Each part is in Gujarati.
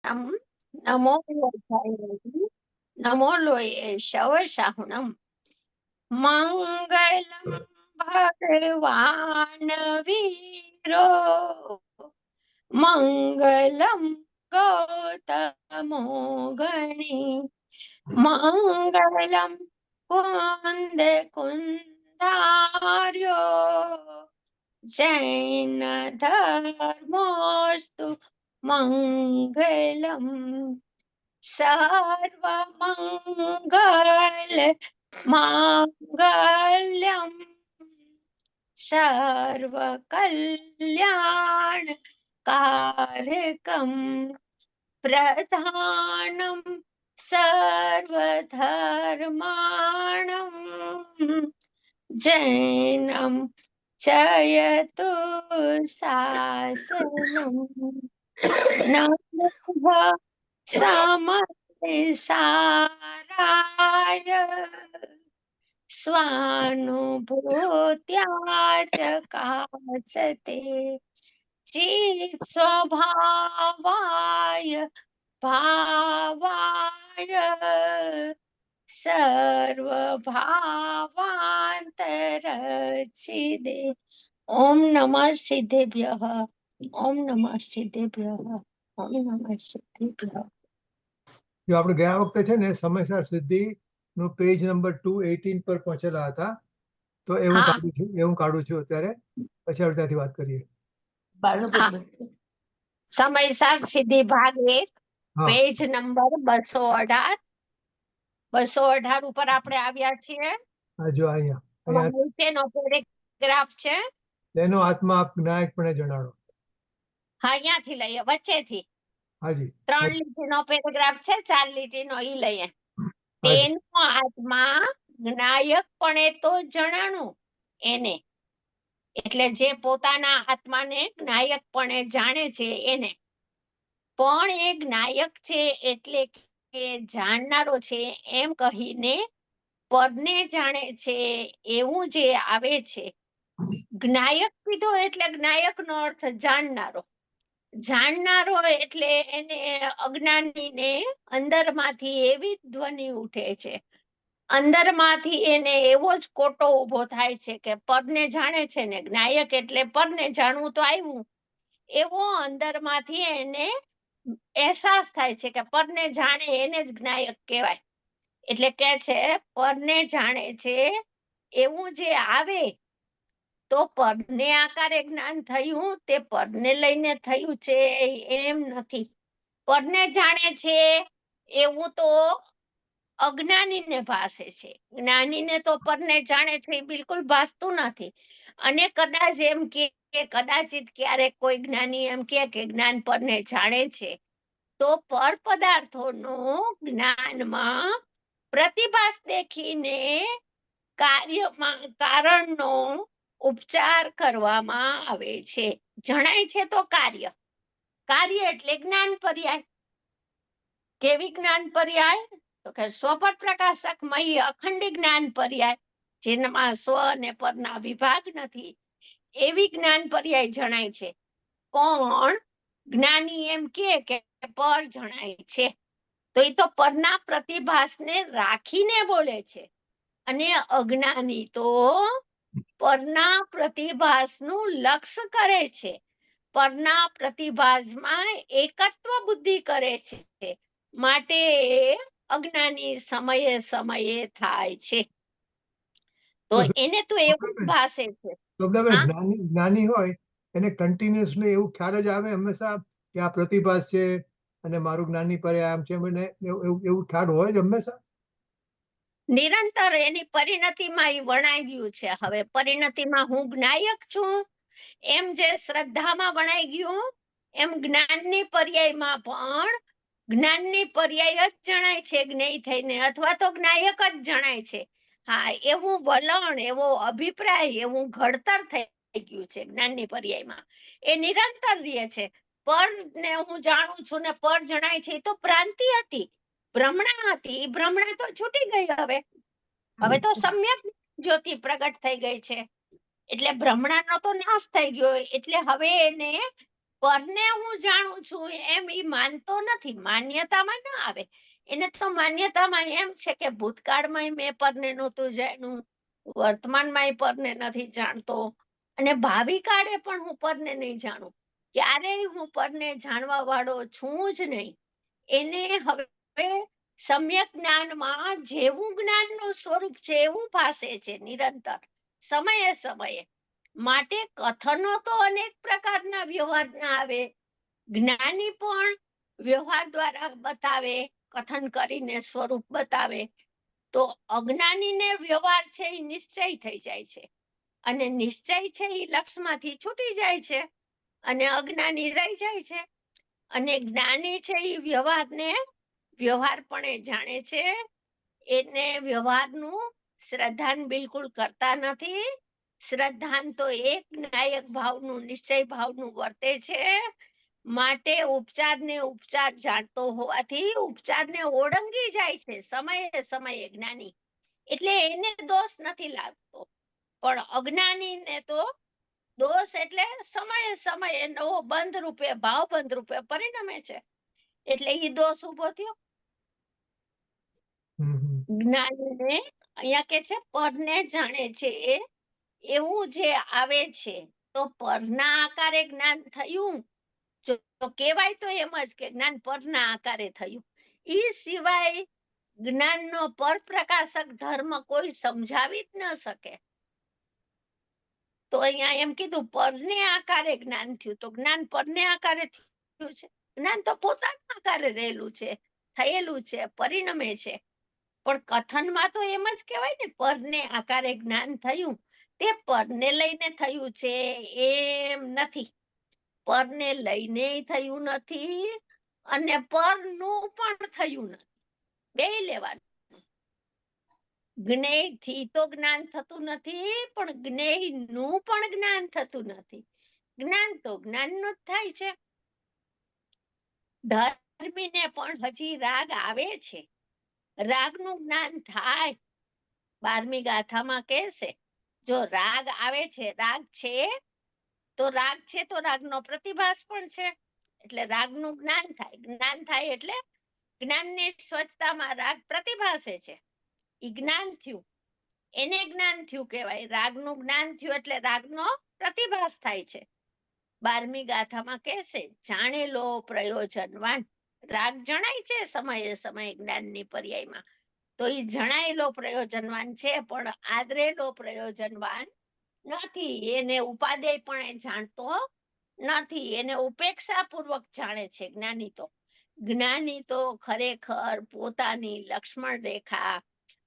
नमो लोकाय नमो लोये शव शाहुणम मंगलम भगवान वीरो मंगलम गौतमो गणी मंगलम कुंद कुंदार्यो जैन धर्मोस्तु मंगलम सर्वमंगल मांगल्यम सर्वकल्याण कारकम प्रधानम सर्वधर्माणम जैनम चयतु शासनम नमः समसाराय स्वानुभूत्या च काचते चित् स्वभावाय भावाय सर्वभावान्तरचिदे ओम नमः सिद्धेभ्यः ओम नमः सिद्धेभ्यः ओम नमः सिद्धेभ्यः। जो આપણે ગયા વખતે છે ને સમયસર સિદ્ધિ નું પેજ નંબર 218 પર પહોંચેલા હતા તો એવું કાઢું છું અત્યારે પછી આપણે ત્યાંથી વાત કરીએ. સમયસર સિદ્ધિ ભાગ 1 પેજ નંબર 218 ઉપર આપણે આવ્યા છીએ. હા જો અહીંયા નીચેનો પેરેગ્રાફ છે તેનો આત્મા આપ જ્ઞાયકપણે જણાવો. હા અહીંયાથી લઈએ વચ્ચેથી. હાજી 3 લીટીનો પેરેગ્રાફ છે 4 લીટીનો ઈ લઈએ. તેનો આત્મા જ્ઞાયકપણે તો જણાણું એને એટલે જે પોતાના આત્માને જ્ઞાયકપણે જાણે છે એને પણ એ જ્ઞાયક છે એટલે કે જાણનારો છે એમ કહીને પરને જાણે છે એવું જે આવે છે. જ્ઞાયક કીધો એટલે જ્ઞાયકનો અર્થ જાણનારો. જાણનારો એટલે એને અજ્ઞાનીને અંદરમાંથી એવી ધ્વનિ ઉઠે છે અંદરમાંથી એને એવો જ કોટો ઉભો થાય છે કે પરને જાણે છે ને જ્ઞાયક એટલે પરને જાણવું તો આવ્યું એવો અંદરમાંથી એને અહેસાસ થાય છે કે પરને જાણે એને જ જ્ઞાયક કહેવાય. એટલે કે છે પરને જાણે છે એવું જે આવે તો પરને આકારે જ્ઞાન થયું તે પરને લઈને થયું છે એમ નથી. પરને જાણે છે એવું તો અજ્ઞાનીને ભાસે છે. જ્ઞાનીને તો પરને જાણે છે એ બિલકુલ ભાસતું નથી. અને કદાચ એમ કે કદાચિત ક્યારેક કોઈ જ્ઞાની એમ કે જ્ઞાન પરને જાણે છે તો પર પદાર્થોનો જ્ઞાનમાં પ્રતિભાસ દેખીને કાર્યમાં કારણનો ઉપચાર કરવામાં આવે છે. જણાય છે તો કાર્ય એટલે જ્ઞાન પર્યાય. કેવી જ્ઞાન પર્યાય તો કે સ્વપર પ્રકાશકમય અખંડ જ્ઞાન પર્યાય જેનામાં સ્વ અને પરના વિભાગ નથી એવી જ્ઞાન પર્યાય જણાય છે. પણ જ્ઞાની એમ કે પર જણાય છે તો એ તો પરના પ્રતિભાસને રાખીને બોલે છે અને અજ્ઞાની તો પરના પ્રતિભાસનું લક્ષ્ય કરે છે. પરના પ્રતિભાસમાં એકત્વ બુદ્ધિ કરે છે માટે અજ્ઞાની સમયે સમયે થાય છે તો એને તો એવું ભાસે છે. જ્ઞાની હોય એને કન્ટિન્યુઅસલી એવું ખ્યાલ જ આવે હંમેશા કે આ પ્રતિભાસ છે અને મારું જ્ઞાની પર્યાય આમ છે મને એવું ખ્યાલ હોય જ હંમેશા નિરંતર એની પરિણતિમાં એ વણાઈ ગયું છે. હવે પરિણતિમાં હું જ્ઞાયક છું એમ જે શ્રદ્ધામાં વણાઈ ગયું એમ જ્ઞાનની પર્યાયમાં પણ જ્ઞાનની પર્યાય જ જણાય છે જ્ઞેય થઈને અથવા તો જ્ઞાયક જ જણાય છે. હા એવું વલણ એવો અભિપ્રાય એવું ઘડતર થઈ ગયું છે જ્ઞાનની પર્યાયમાં. એ નિરંતર રહે છે. પર ને હું જાણું છું ને પર જણાય છે એ તો ભ્રાંતિ હતી ભ્રમણા હતી. ભ્રમણા તો છૂટી ગઈ. હવે તો સમ્યક જ્યોતિ પ્રગટ થઈ ગઈ છે એટલે ભ્રમણાનો તો નાશ થઈ ગયો એટલે હવે એને પરને હું જાણું છું એમ ઈ માનતો નથી, માન્યતામાં ના આવે. એને તો માન્યતામાં એમ છે કે ભૂતકાળમાં મેં પરને નહોતું જાણ્યું, વર્તમાનમાં પરને નથી જાણતો, અને ભાવિ કાળે પણ હું પરને નહીં જાણું. ક્યારેય હું પરને જાણવા વાળો છું જ નહીં. એને હવે સમ્યક જ્ઞાનમાં જેવું જ્ઞાનનું સ્વરૂપ છે એવું ભાસે છે નિરંતર, સમયે સમયે. માટે કથનો તો અનેક પ્રકારના વ્યવહારના આવે. જ્ઞાની પણ વ્યવહાર દ્વારા બતાવે, કથન કરીને સ્વરૂપ બતાવે. તો અજ્ઞાનીને વ્યવહાર છે એ નિશ્ચય થઈ જાય છે, અને નિશ્ચય છે એ લક્ષમાંથી છૂટી જાય છે, અને અજ્ઞાની રહી જાય છે. અને જ્ઞાની છે એ વ્યવહારને વ્યવહારપણે જાણે છે. એને વ્યવહારનું શ્રદ્ધાન બિલકુલ કરતા નથી. શ્રદ્ધાન તો એક નાયક ભાવનું, નિશ્ચય ભાવનું વર્તે છે. માટે ઉપચારને ઉપચાર જાણતો હોવાથી ઉપચારને ઓળંગી જાય છે સમયે સમયે જ્ઞાની. એટલે એને દોષ નથી લાગતો. પણ અજ્ઞાનીને તો દોષ એટલે સમયે સમયે નવો બંધ રૂપે, ભાવ બંધ રૂપે પરિણમે છે. એટલે એ દોષ ઉભો થયો. જ્ઞાનીને અહીંયા કે છે પરને જાણે છે એવું જે આવે છે, તો પરના આકારે જ્ઞાન થયું. જો કહેવાય તો એમ જ કે જ્ઞાન પરના આકારે થયું. ઈ સિવાય જ્ઞાનનો પરપ્રકાશક ધર્મ કોઈ સમજાવી જ ન શકે. તો અહીંયા એમ કીધું પરને આકારે જ્ઞાન થયું, તો જ્ઞાન પરને આકારે થયું છે. જ્ઞાન તો પોતાના આકારે રહેલું છે, થયેલું છે, પરિણમે છે. પણ કથનમાં તો એમ જ કહેવાય ને, પરને આકારે જ્ઞાન થયું. તે પરને લઈને થયું છે એમ નથી. પરને લઈને થયું નથી, અને પરનું પણ થયું નથી. બે લેવાનું. જ્ઞેયથી તો જ્ઞાન થતું નથી, પણ જ્ઞેયનું પણ જ્ઞાન થતું નથી. જ્ઞાન તો જ્ઞાનનું જ થાય છે. ધર્મીને પણ હજી રાગ આવે છે, રાગનું જ્ઞાન થાય. 12મી ગાથામાં કહેશે, જો રાગ આવે છે, રાગ છે તો રાગ છે તો રાગનો પ્રતિભાસ પણ છે. એટલે રાગનું જ્ઞાન થાય. જ્ઞાન થાય એટલે જ્ઞાનની સ્વચ્છતામાં રાગ પ્રતિભાસે છે. ઈ જ્ઞાન થયું, એને જ્ઞાન થયું કહેવાય. રાગનું જ્ઞાન થયું એટલે રાગનો પ્રતિભાસ થાય છે. 12મી ગાથામાં કહેશે, જાણેલો પ્રયોજનવાન. રાગ જણાય છે સમયે સમયે જ્ઞાનની પર્યાયમાં, તો ઈ જણાયેલો પ્રયોજનવાન છે, પણ આદરેલો પ્રયોજનવાન નથી. એને ઉપાદેય પણ એ જાણતો નથી. એને ઉપેક્ષા પૂર્વક જાણે છે જ્ઞાની તો. જ્ઞાની તો ખરેખર પોતાની લક્ષ્મણ રેખા,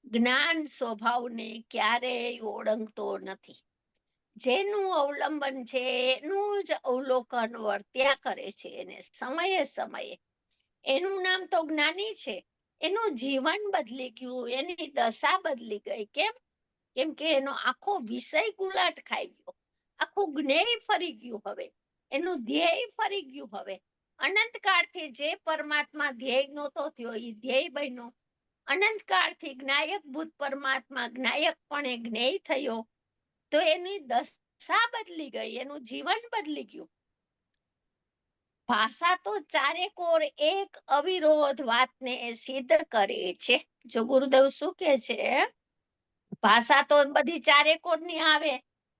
જ્ઞાન સ્વભાવને ક્યારેય ઓળંગતો નથી. જેનું અવલંબન છે એનું જ અવલોકન વર્ત્યા કરે છે. એને સમયે સમયે એનું નામ તો જ્ઞાની છે. એનું જીવન બદલી ગયું, એની દશા બદલી ગઈ. કેમ? કેમ કે એનો આખો વિષય ગુલાટ ખાઈ ગયો, આખું જ્ઞેય ફરી ગયું. હવે એનું ધ્યેય ફરી ગયું. હવે અનંતકાળથી જે પરમાત્મા ધ્યેય નહોતો થયો, એ ધ્યેય બન્યો. અનંતકાળથી જ્ઞાયકભૂત પરમાત્મા જ્ઞાયકપણે જ્ઞેય થયો, તો એની દશા બદલી ગઈ, એનું જીવન બદલી ગયું. ભાષા તો ચારેકોર એક અવિરોધ વાતને સિદ્ધ કરે છે. જો ગુરુદેવ શું કે છે, ભાષા તો બધી ચારેકોરની આવે,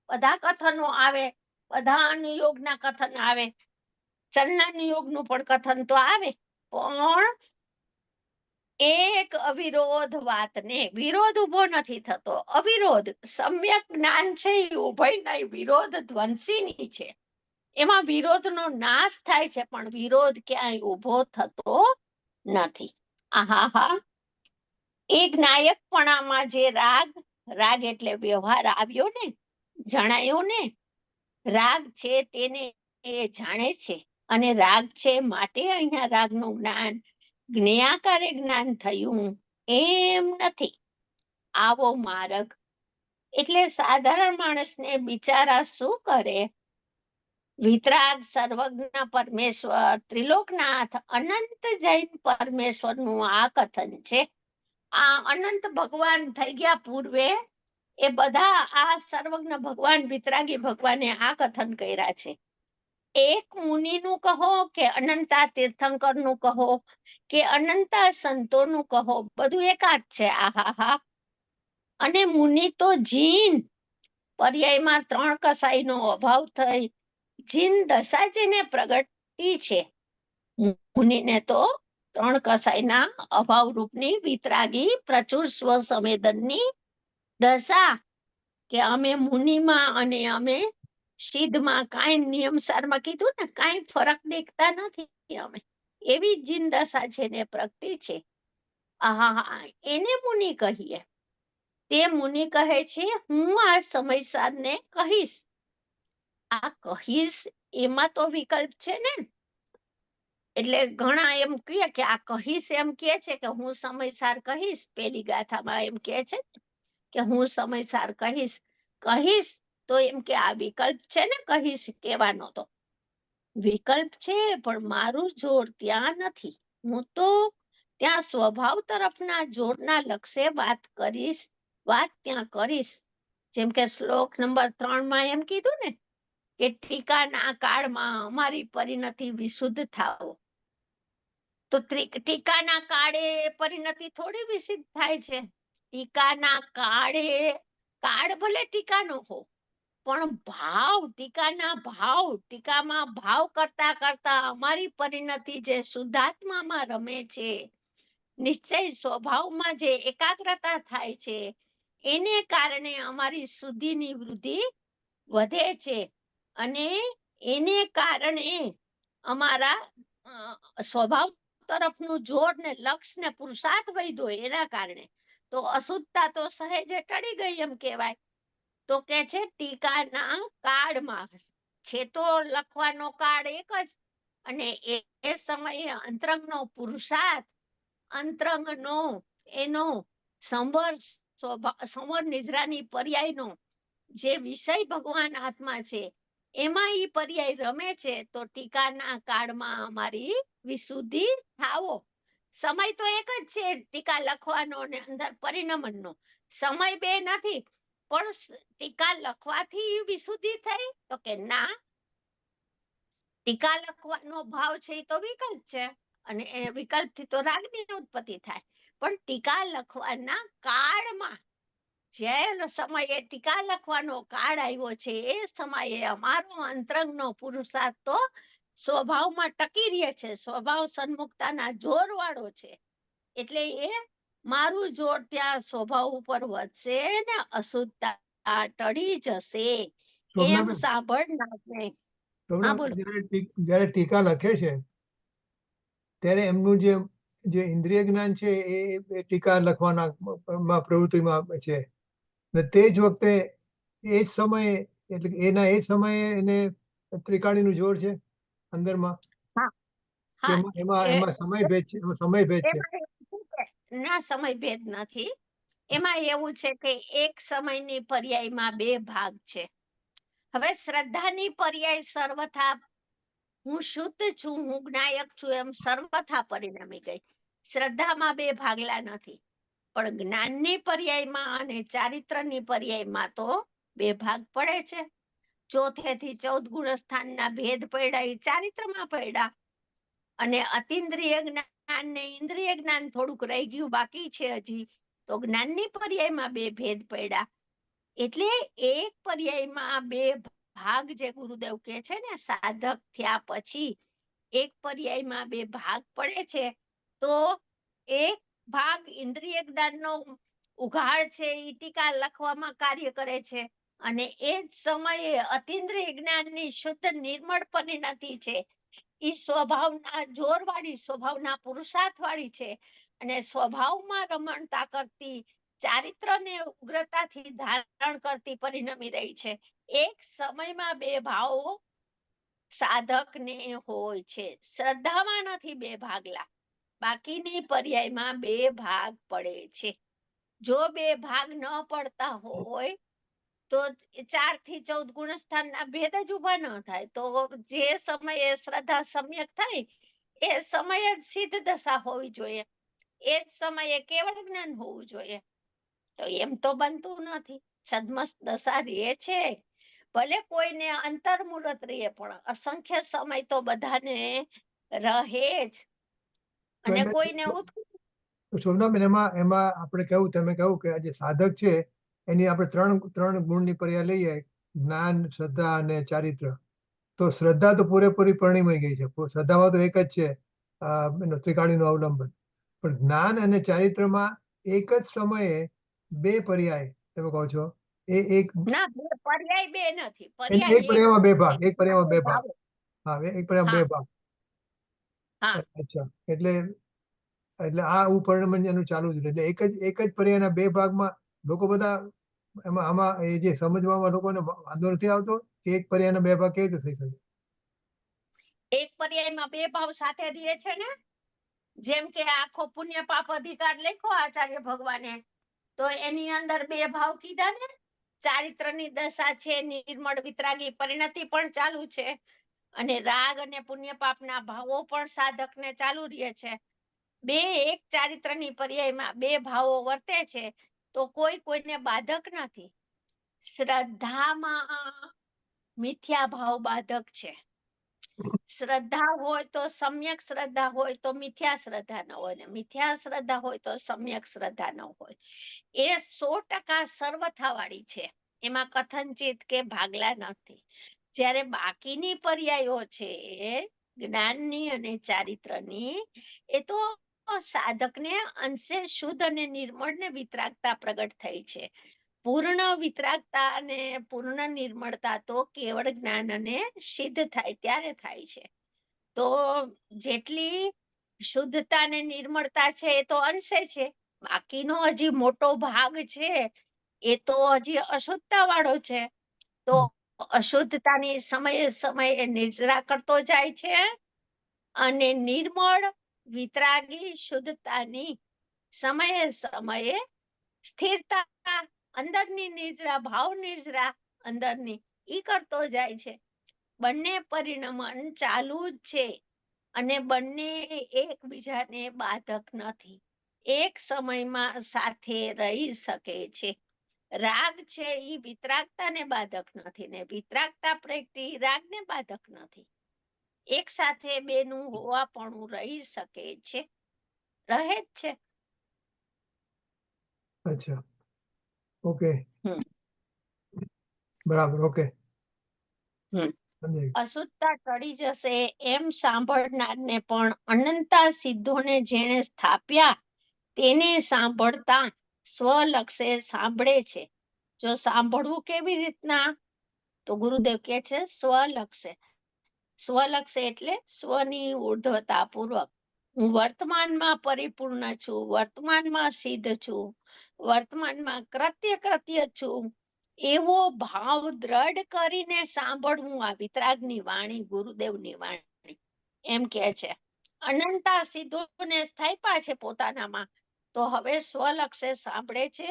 બધા કથનો આવે, બધા અનુયોગના કથન આવે, ચલનાનુયોગનું પણ કથન તો આવે, પણ એક અવિરોધ વાતને વિરોધ ઉભો નથી થતો. અવિરોધ સમ્યક જ્ઞાન છે એ ઉભયના વિરોધ ધ્વંસીની છે. એમાં વિરોધનો નાશ થાય છે, પણ વિરોધ ક્યાંય ઉભો થતો નથી. આહા, એ જ્ઞાયકપણામાં જે રાગ, રાગ એટલે વ્યવહાર આવ્યો ને, જણાયો ને, રાગ છે તેને એ જાણે છે. અને રાગ છે માટે અહીંયા રાગનું જ્ઞાન જ્ઞેયાકારે જ્ઞાન થયું એમ નથી. આવો માર્ગ એટલે સાધારણ માણસને બિચારા શું કરે? વિતરાગ સર્વજ્ઞ પરમેશ્વર, ત્રિલોકનાથ, અનંત જૈન પરમેશ્વરનું આ કથન છે. આ અનંત ભગવાન થઈ ગયા પૂર્વે, એ બધા આ સર્વજ્ઞ ભગવાન, વિતરાગી ભગવાને આ કથન કર્યા છે. એક મુનિનું કહો કે અનંતા તીર્થંકરનું કહો કે અનંતા સંતોનું કહો, બધું એકાદ છે. આહાહા. અને મુનિ તો જીન પર્યાયમાં 3 કસાઈનો અભાવ થઈ જીન દશા જેને પ્રગટી છે. મુનિને તો 3 કસાઈના અભાવ રૂપની વિતરાગી પ્રચુર સ્વસંવેદનની દશા, કે અમે મુનિમાં અને અમે સિદ્ધમાં કાંઈ નિયમસારમાં કીધું ને, કાંઈ ફરક દેખતા નથી અમે, એવી જીન દશા જેને પ્રગટી છે. આહા, એને મુનિ કહીએ. તે મુનિ કહે છે હું આ સમયસારને કહીશ. આ કહીશ એમાં તો વિકલ્પ છે ને. એટલે ઘણા એમ કહે કે આ કહીશ, એમ કે છે કે હું સમયસાર કહીશ. પેલી ગાથામાં એમ કે છે કે હું સમયસાર કહીશ. કહીશ તો એમ કે આ વિકલ્પ છે ને, કહીશ કહેવાનો તો વિકલ્પ છે, પણ મારું જોર ત્યાં નથી. હું તો ત્યાં સ્વભાવ તરફના જોરના લક્ષ્ય વાત કરીશ, વાત ત્યાં કરીશ. જેમ કે શ્લોક નંબર 3 માં એમ કીધું ને કે ટીકાના કાળમાં અમારી પરિણતિ વિશુદ્ધ થાઓ. તો ટીકાના કાળે પરિણતિ થોડી વિશુદ્ધ થાય છે. ટીકાના કાળે, કાળ ભલે ટીકાનો હો, પણ ભાવ, ટીકાના ભાવ, ટીકામાં ભાવ કરતા કરતા અમારી પરિણતિ જે શુદ્ધાત્મામાં રમે છે, નિશ્ચય સ્વભાવમાં જે એકાગ્રતા થાય છે, એને કારણે અમારી શુદ્ધિની વૃદ્ધિ વધે છે. અને એને કારણે અમારા સ્વભાવ તરફનું જોર ને લક્ષ્ય ને પુરુષાર્થ વધ્યો, એના કારણે તો અશુદ્ધતા તો સહેજે ટળી ગઈ એમ કહેવાય. તો કે છે ટીકાના કાળમાં છે તો લખવાનો કાળ એક જ, અને એ સમયે અંતરંગનો પુરુષાર્થ, અંતરંગનો એનો સંવર, સંવર નિજરાની પર્યાયનો જે વિષય ભગવાન આત્મા છે, એમાં ઈ પર્યાય રમે છે. તો ટીકાના કાળમાં અમારી વિશુદ્ધિ થાવો. સમય તો એક જ છે ટીકા લખવાનો અને અંદર પરિણમનનો. સમય બે નથી, પણ ટીકા લખવાથી વિશુદ્ધિ થઈ? તો કે ના, ટીકા લખવાનો ભાવ છે એ તો વિકલ્પ છે, અને એ વિકલ્પથી તો રાગની ઉત્પત્તિ થાય. પણ ટીકા લખવાના કાળમાં, જે સમયે ટીકા લખવાનો કાળ આવ્યો છે, એ સમયે અમારો અંતરંગનો પુરુષાર્થ તો સ્વભાવમાં ટકી રહે છે, સ્વભાવ સન્મુખતાના જોર વાળો છે. એટલે એ મારું જોર ત્યાં સ્વભાવ ઉપર વધશે ને અશુદ્ધતા ટળી જશે, એમ સાંભળનારને. હા, બોલો. જયારે ટીકા લખે છે ત્યારે એમનું જે ઇન્દ્રિય જ્ઞાન છે એ ટીકા લખવાના પ્રવૃત્તિમાં છે, ને તે જ વખતે એ જ સમયે, એટલે એના એ સમયે એને ત્રિકાળીનું જોર છે અંદરમાં. હા, હા, એમાં સમય ભેદ છે, એમાં સમય ભેદ છે. એમાં એવું છે કે ના, સમય ભેદ નથી. એમાં એવું છે કે એક સમયની પર્યાયમાં 2 ભાગ છે. હવે શ્રદ્ધાની પર્યાય સર્વથા હું શુદ્ધ છું, હું જ્ઞાયક છું, એમ સર્વથા પરિણમી ગઈ. શ્રદ્ધામાં 2 ભાગલા નથી, પણ જ્ઞાનની પર્યાયમાં અને ચારિત્રની પર્યાયમાં તો 2 ભાગ પડે છે. 4 થી 14 ગુણ સ્થાનના ભેદ પડ્યા એ ચારિત્રમાં પડ્યા, અને અતિન્દ્રિય જ્ઞાન ને ઇન્દ્રિય જ્ઞાન થોડુંક રહી ગયું બાકી છે હજી, તો જ્ઞાનની પર્યાયમાં 2 ભેદ પડ્યા. એટલે એક પર્યાયમાં 2 ભાગ, જે ગુરુદેવ કે છે ને, સાધક થયા પછી એક પર્યાયમાં 2 ભાગ પડે છે. તો એક ભાગ ઇન્દ્રિય જ્ઞાનનો ઉઘાડ છે, ઈ ટીકા લખવામાં કાર્ય કરે છે, અને એ જ સમયે અતિન્દ્રિય જ્ઞાનની શુદ્ધ નિર્મળ પરિણતિ છે, ઈ સ્વભાવના જોરવાળી, સ્વભાવના પુરુષાર્થવાળી છે, અને સ્વભાવમાં રમણતા કરતી, ચારિત્રને ઉગ્રતાથી ધારણ કરતી પરિણમી રહી છે. એક સમયમાં 2 ભાવો સાધકને હોય છે. શ્રદ્ધામાં નથી 2 ભાગલા, બાકીની પર્યાયમાં 2 ભાગ પડે છે. જો 2 ભાગ ન પડતા હોય તો 4 થી 14 ગુણસ્થાનના ભેદ જ ઉભા ન થાય. તો જે સમયે શ્રદ્ધા સમ્યક થઈ એ સમયે જ સિદ્ધ દશા હોવી જોઈએ, એ જ સમયે કેવળ જ્ઞાન હોવું જોઈએ. તો એમ તો બનતું નથી. છદ્મસ્ત દશા રહે છે, ભલે કોઈને અંતર્મુહૂર્ત રહે પણ અસંખ્ય સમય તો બધાને રહે જ, તો અને એટલે કોઈને શોભનાબેન, એમાં આપણે કહ્યું, તમે કહ્યું કે આ જે સાધક છે એની આપણે ત્રણ ગુણની પર્યાય લઈએ, જ્ઞાન, શ્રદ્ધા અને ચારિત્ર. તો શ્રદ્ધા તો પૂરેપૂરી પરિણમી ગઈ છે. શ્રદ્ધામાં તો એક જ છે, એનો ત્રિકાળીનું અવલંબન. પણ જ્ઞાન અને ચારિત્રમાં એક જ સમયે બે પર્યાય તમે કહો છો, એ એક ના, પર્યાય બે નથી, એક પર્યાય એક પર્યાયમાં બે જ છે. ભાગ, એક પર્યાયમાં બે ભાગ. ભાવો. હા, એક પર્યાયમાં બે હા ભાગ. હા અચ્છા, એટલે એટલે આ ઉપરિણમન એનું ચાલુ જ રહે. એટલે એક જ પર્યાયના બે ભાગમાં લોકો બધા આમાં એ જે સમજવામાં લોકોને વાંધો નથી આવતો કે એક પર્યાયના બે ભાગ કેવી રીતે થઈ શકે? એક પર્યાયમાં બે ભાવ સાથે રહે છે ને, જેમ કે આખો પુણ્ય પાપ અધિકાર લખ્યો આચાર્ય ભગવાને, તો એની અંદર બે ભાવ કીધા ને. ચારિત્રની દશા છે, નિર્મળ વિતરાગી પરિણતિ પણ ચાલુ છે, અને રાગ અને પુણ્ય પાપના ભાવો પણ સાધકને ચાલુ રહે છે. બે એક ચારિત્રની પર્યાયમાં બે ભાવો વર્તે છે, તો કોઈને બાધક નથી. શ્રદ્ધામાં મિથ્યા ભાવ બાધક છે. શ્રદ્ધા હોય તો સમ્યક શ્રદ્ધા હોય તો મિથ્યા શ્રદ્ધા ન હોય, ને મિથ્યા શ્રદ્ધા હોય તો સમ્યક શ્રદ્ધા ન હોય. એ 100% સર્વથાવાળી છે, એમાં કથનચિત કે ભાગલા નથી. જ્યારે બાકીની પર્યાયો છે, જ્ઞાનની અને ચારિત્રની, એ તો સાધકને અંશે શુદ્ધ અને નિર્મળ ને વિતરાગતા પ્રગટ થઈ છે. પૂર્ણ વિતરાગતા અને પૂર્ણ નિર્મળતા તો કેવળ જ્ઞાન અને સિદ્ધ થાય ત્યારે થાય છે. તો જેટલી શુદ્ધતા ને નિર્મળતા છે એ તો અંશે છે, બાકીનો હજી મોટો ભાગ છે એ તો હજી અશુદ્ધતા વાળો છે. તો અશુદ્ધતાની સમયે સમયે નિર્જરા કરતો જાય છે, અને નિર્મળ વિતરાગી શુદ્ધતાની સમયે સમયે સ્થિરતા, અંદરની નિર્જરા, ભાવ નિર્જરા અંદરની, ઈ કરતો જાય છે. બંને પરિણમન ચાલુ જ છે, અને બંને એકબીજાને બાધક નથી, એક સમયમાં સાથે રહી શકે છે. રાગ છે ઈ વિતરાગતાને બાધક નથી, ને વિતરાગતા પ્રગતિ રાગને બાધક નથી. એક સાથે બેનું હોવાપણું રહી શકે છે, રહે જ છે. અચ્છા, ઓકે, હમ બરાબર, ઓકે, હમ સમજાય. અશુદ્ધતા ટળી જશે એમ સાંભળનારને પણ અનંતા સિદ્ધોને જેણે સ્થાપ્યા તેને સાંભળતા સ્વલક્ષે સાંભળે છે. જો સાંભળવું કેવી રીતના, તો ગુરુદેવ કહે છે સ્વલક્ષે. સ્વલક્ષે એટલે સ્વની ઉર્ધ્વતા પૂર્વક. હું વર્તમાનમાં પરિપૂર્ણ છું, વર્તમાનમાં સિદ્ધ છું, વર્તમાનમાં કૃત્ય છું, એવો ભાવ દ્રઢ કરીને સાંભળવું આ વિતરાગની વાણી, ગુરુદેવની વાણી. એમ કે છે અનંતા સિદ્ધોને સ્થાપ્યા છે પોતાનામાં, તો હવે સ્વલક્ષે સાંભળે છે,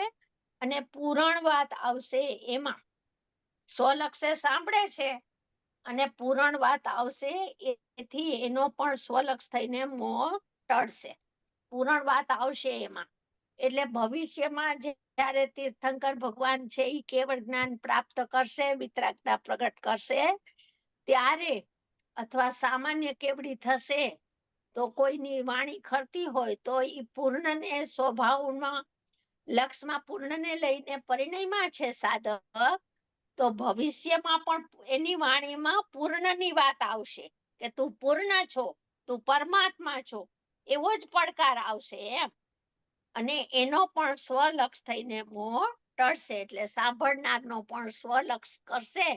અને પૂરણ વાત આવશે એમાં. સ્વલક્ષે સાંભળે છે, અને પૂરણ વાત આવશે એથી એનો પણ સ્વલક્ષ થઈને મોહ ટળશે. પૂરણ વાત આવશે એમાં, એટલે ભવિષ્યમાં જ્યારે તીર્થંકર ભગવાન છે એ કેવળ જ્ઞાન પ્રાપ્ત કરશે, વિતરાગતા પ્રગટ કરશે ત્યારે, અથવા સામાન્ય કેવડી થશે, તો કોઈની વાણી ખરતી હોય તો એ પૂર્ણને સ્વભાવમાં લક્ષમાં પૂર્ણને લઈને પરિણયમાં છે સાધક, તો ભવિષ્યમાં પણ એની વાણીમાં પૂર્ણની વાત આવશે, કે તું પૂર્ણ છો, તું પરમાત્મા છો, એવો જ પડકાર આવશે એમ. અને એનો પણ સ્વલક્ષ થઈને મોહ ટળશે, એટલે સાંભળનારનો પણ સ્વલક્ષ કરશે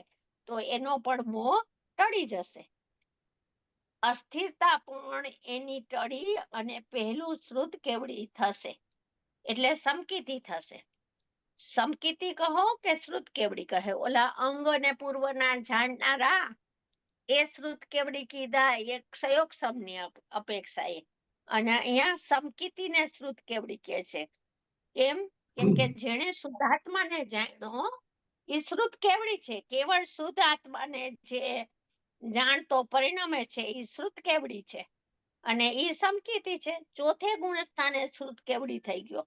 તો એનો પણ મોહ ટળી જશે. અસ્થિરતા પણ એની ટળી અને પહેલું શ્રુત કેવડી થશે, એટલે સમકીતી થશે. સમકીતી કહો કે શ્રુત કેવડી કહે, ઓલા અંગ અને પૂર્વના જાણનારા એ શ્રુત કેવડી કીધા એક ક્ષયોગ સમની અપેક્ષાએ, અને અહીંયા સમકીતીને શ્રુત કેવડી કે છે. કેમ કે જેણે શુદ્ધાત્માને જાણ્યો એ શ્રુત કેવડી છે, કેવળ શુદ્ધ આત્માને જે જાણતો પરિણમે છે એ શ્રુત કેવડી છે, અને એ સમકીતી છે. ચોથે ગુણ સ્થાને શ્રુત કેવડી થઈ ગયો.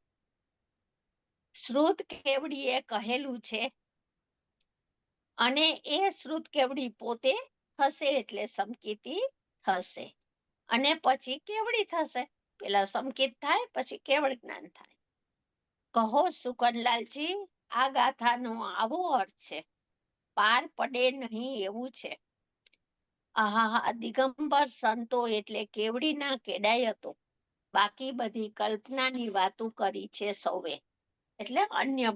શ્રુત કેવડી એ કહેલું છે અને એ શ્રુત કેવડી પોતે થશે એટલે સમકીતી થશે અને પછી કેવડી થશે. પેલા સમકિત થાય પછી કેવળ જ્ઞાન થાય. કહો સુકનલાલજી, આ ગાથાનો આવો અર્થ છે. પાર પડે નહીં એવું છે. આહા, દિગંબર સંતો એટલે કેવડીના કેડાય હતો. બાકી બધી કલ્પનાની વાતો કરી છે સૌએ. એટલે અન્ય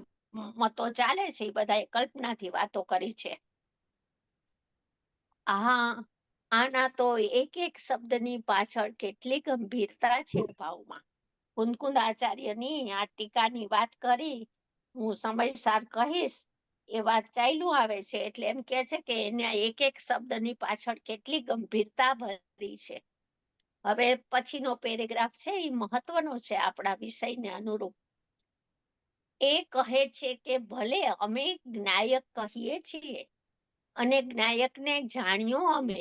મતો ચાલે છે એ બધાએ કલ્પનાથી વાતો કરી છે. આના તો એક એક શબ્દની પાછળ કેટલી ગંભીરતા છે ભાવમાં. કુંદકુંદ આચાર્યની આ ટીકાની વાત કરી હું સમયસાર કહીશ. એ વાત ચાલ્યું આવે છે એટલે એમ કે છે કે એના એક એક શબ્દની પાછળ કેટલી ગંભીરતા ભરી છે. હવે પછીનો પેરેગ્રાફ છે એ મહત્વનો છે આપણા વિષયને અનુરૂપ. એ કહે છે કે ભલે અમે જ્ઞાયક કહીએ છીએ અને જ્ઞાયકને જાણ્યો અમે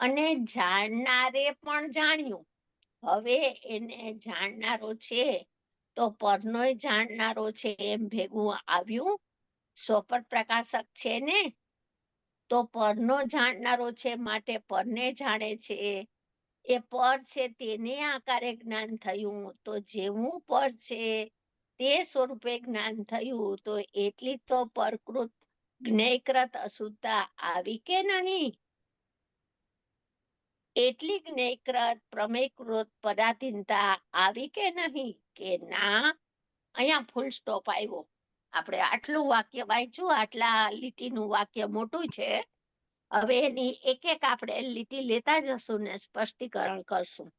અને જાણનારે પણ જાણ્યું. હવે એને જાણનારો છે તો પરનોય જાણનારો છે એમ ભેગું આવ્યું. સ્વપર પ્રકાશક છે ને, તો પરનો જાણનારો છે માટે પરને જાણે છે. એ પર છે તેને આકારે જ્ઞાન થયું. તો જેવું પર છે તે સ્વરૂપે જ્ઞાન થયું તો એટલી તો પરકૃત જ્ઞેયકૃત અશુદ્ધતા આવી કે નહીં? એટલી જ્ઞેયકૃત પ્રમેયકૃત પદાધીનતા આવી કે નહીં? કે ના. અહીંયા ફૂલ સ્ટોપ આવ્યો. આપણે આટલું વાક્ય વાંચ્યું, આટલા લીટીનું વાક્ય મોટું છે. હવે એની એક એક આપણે લીટી લેતા જશું ને સ્પષ્ટીકરણ કરશું.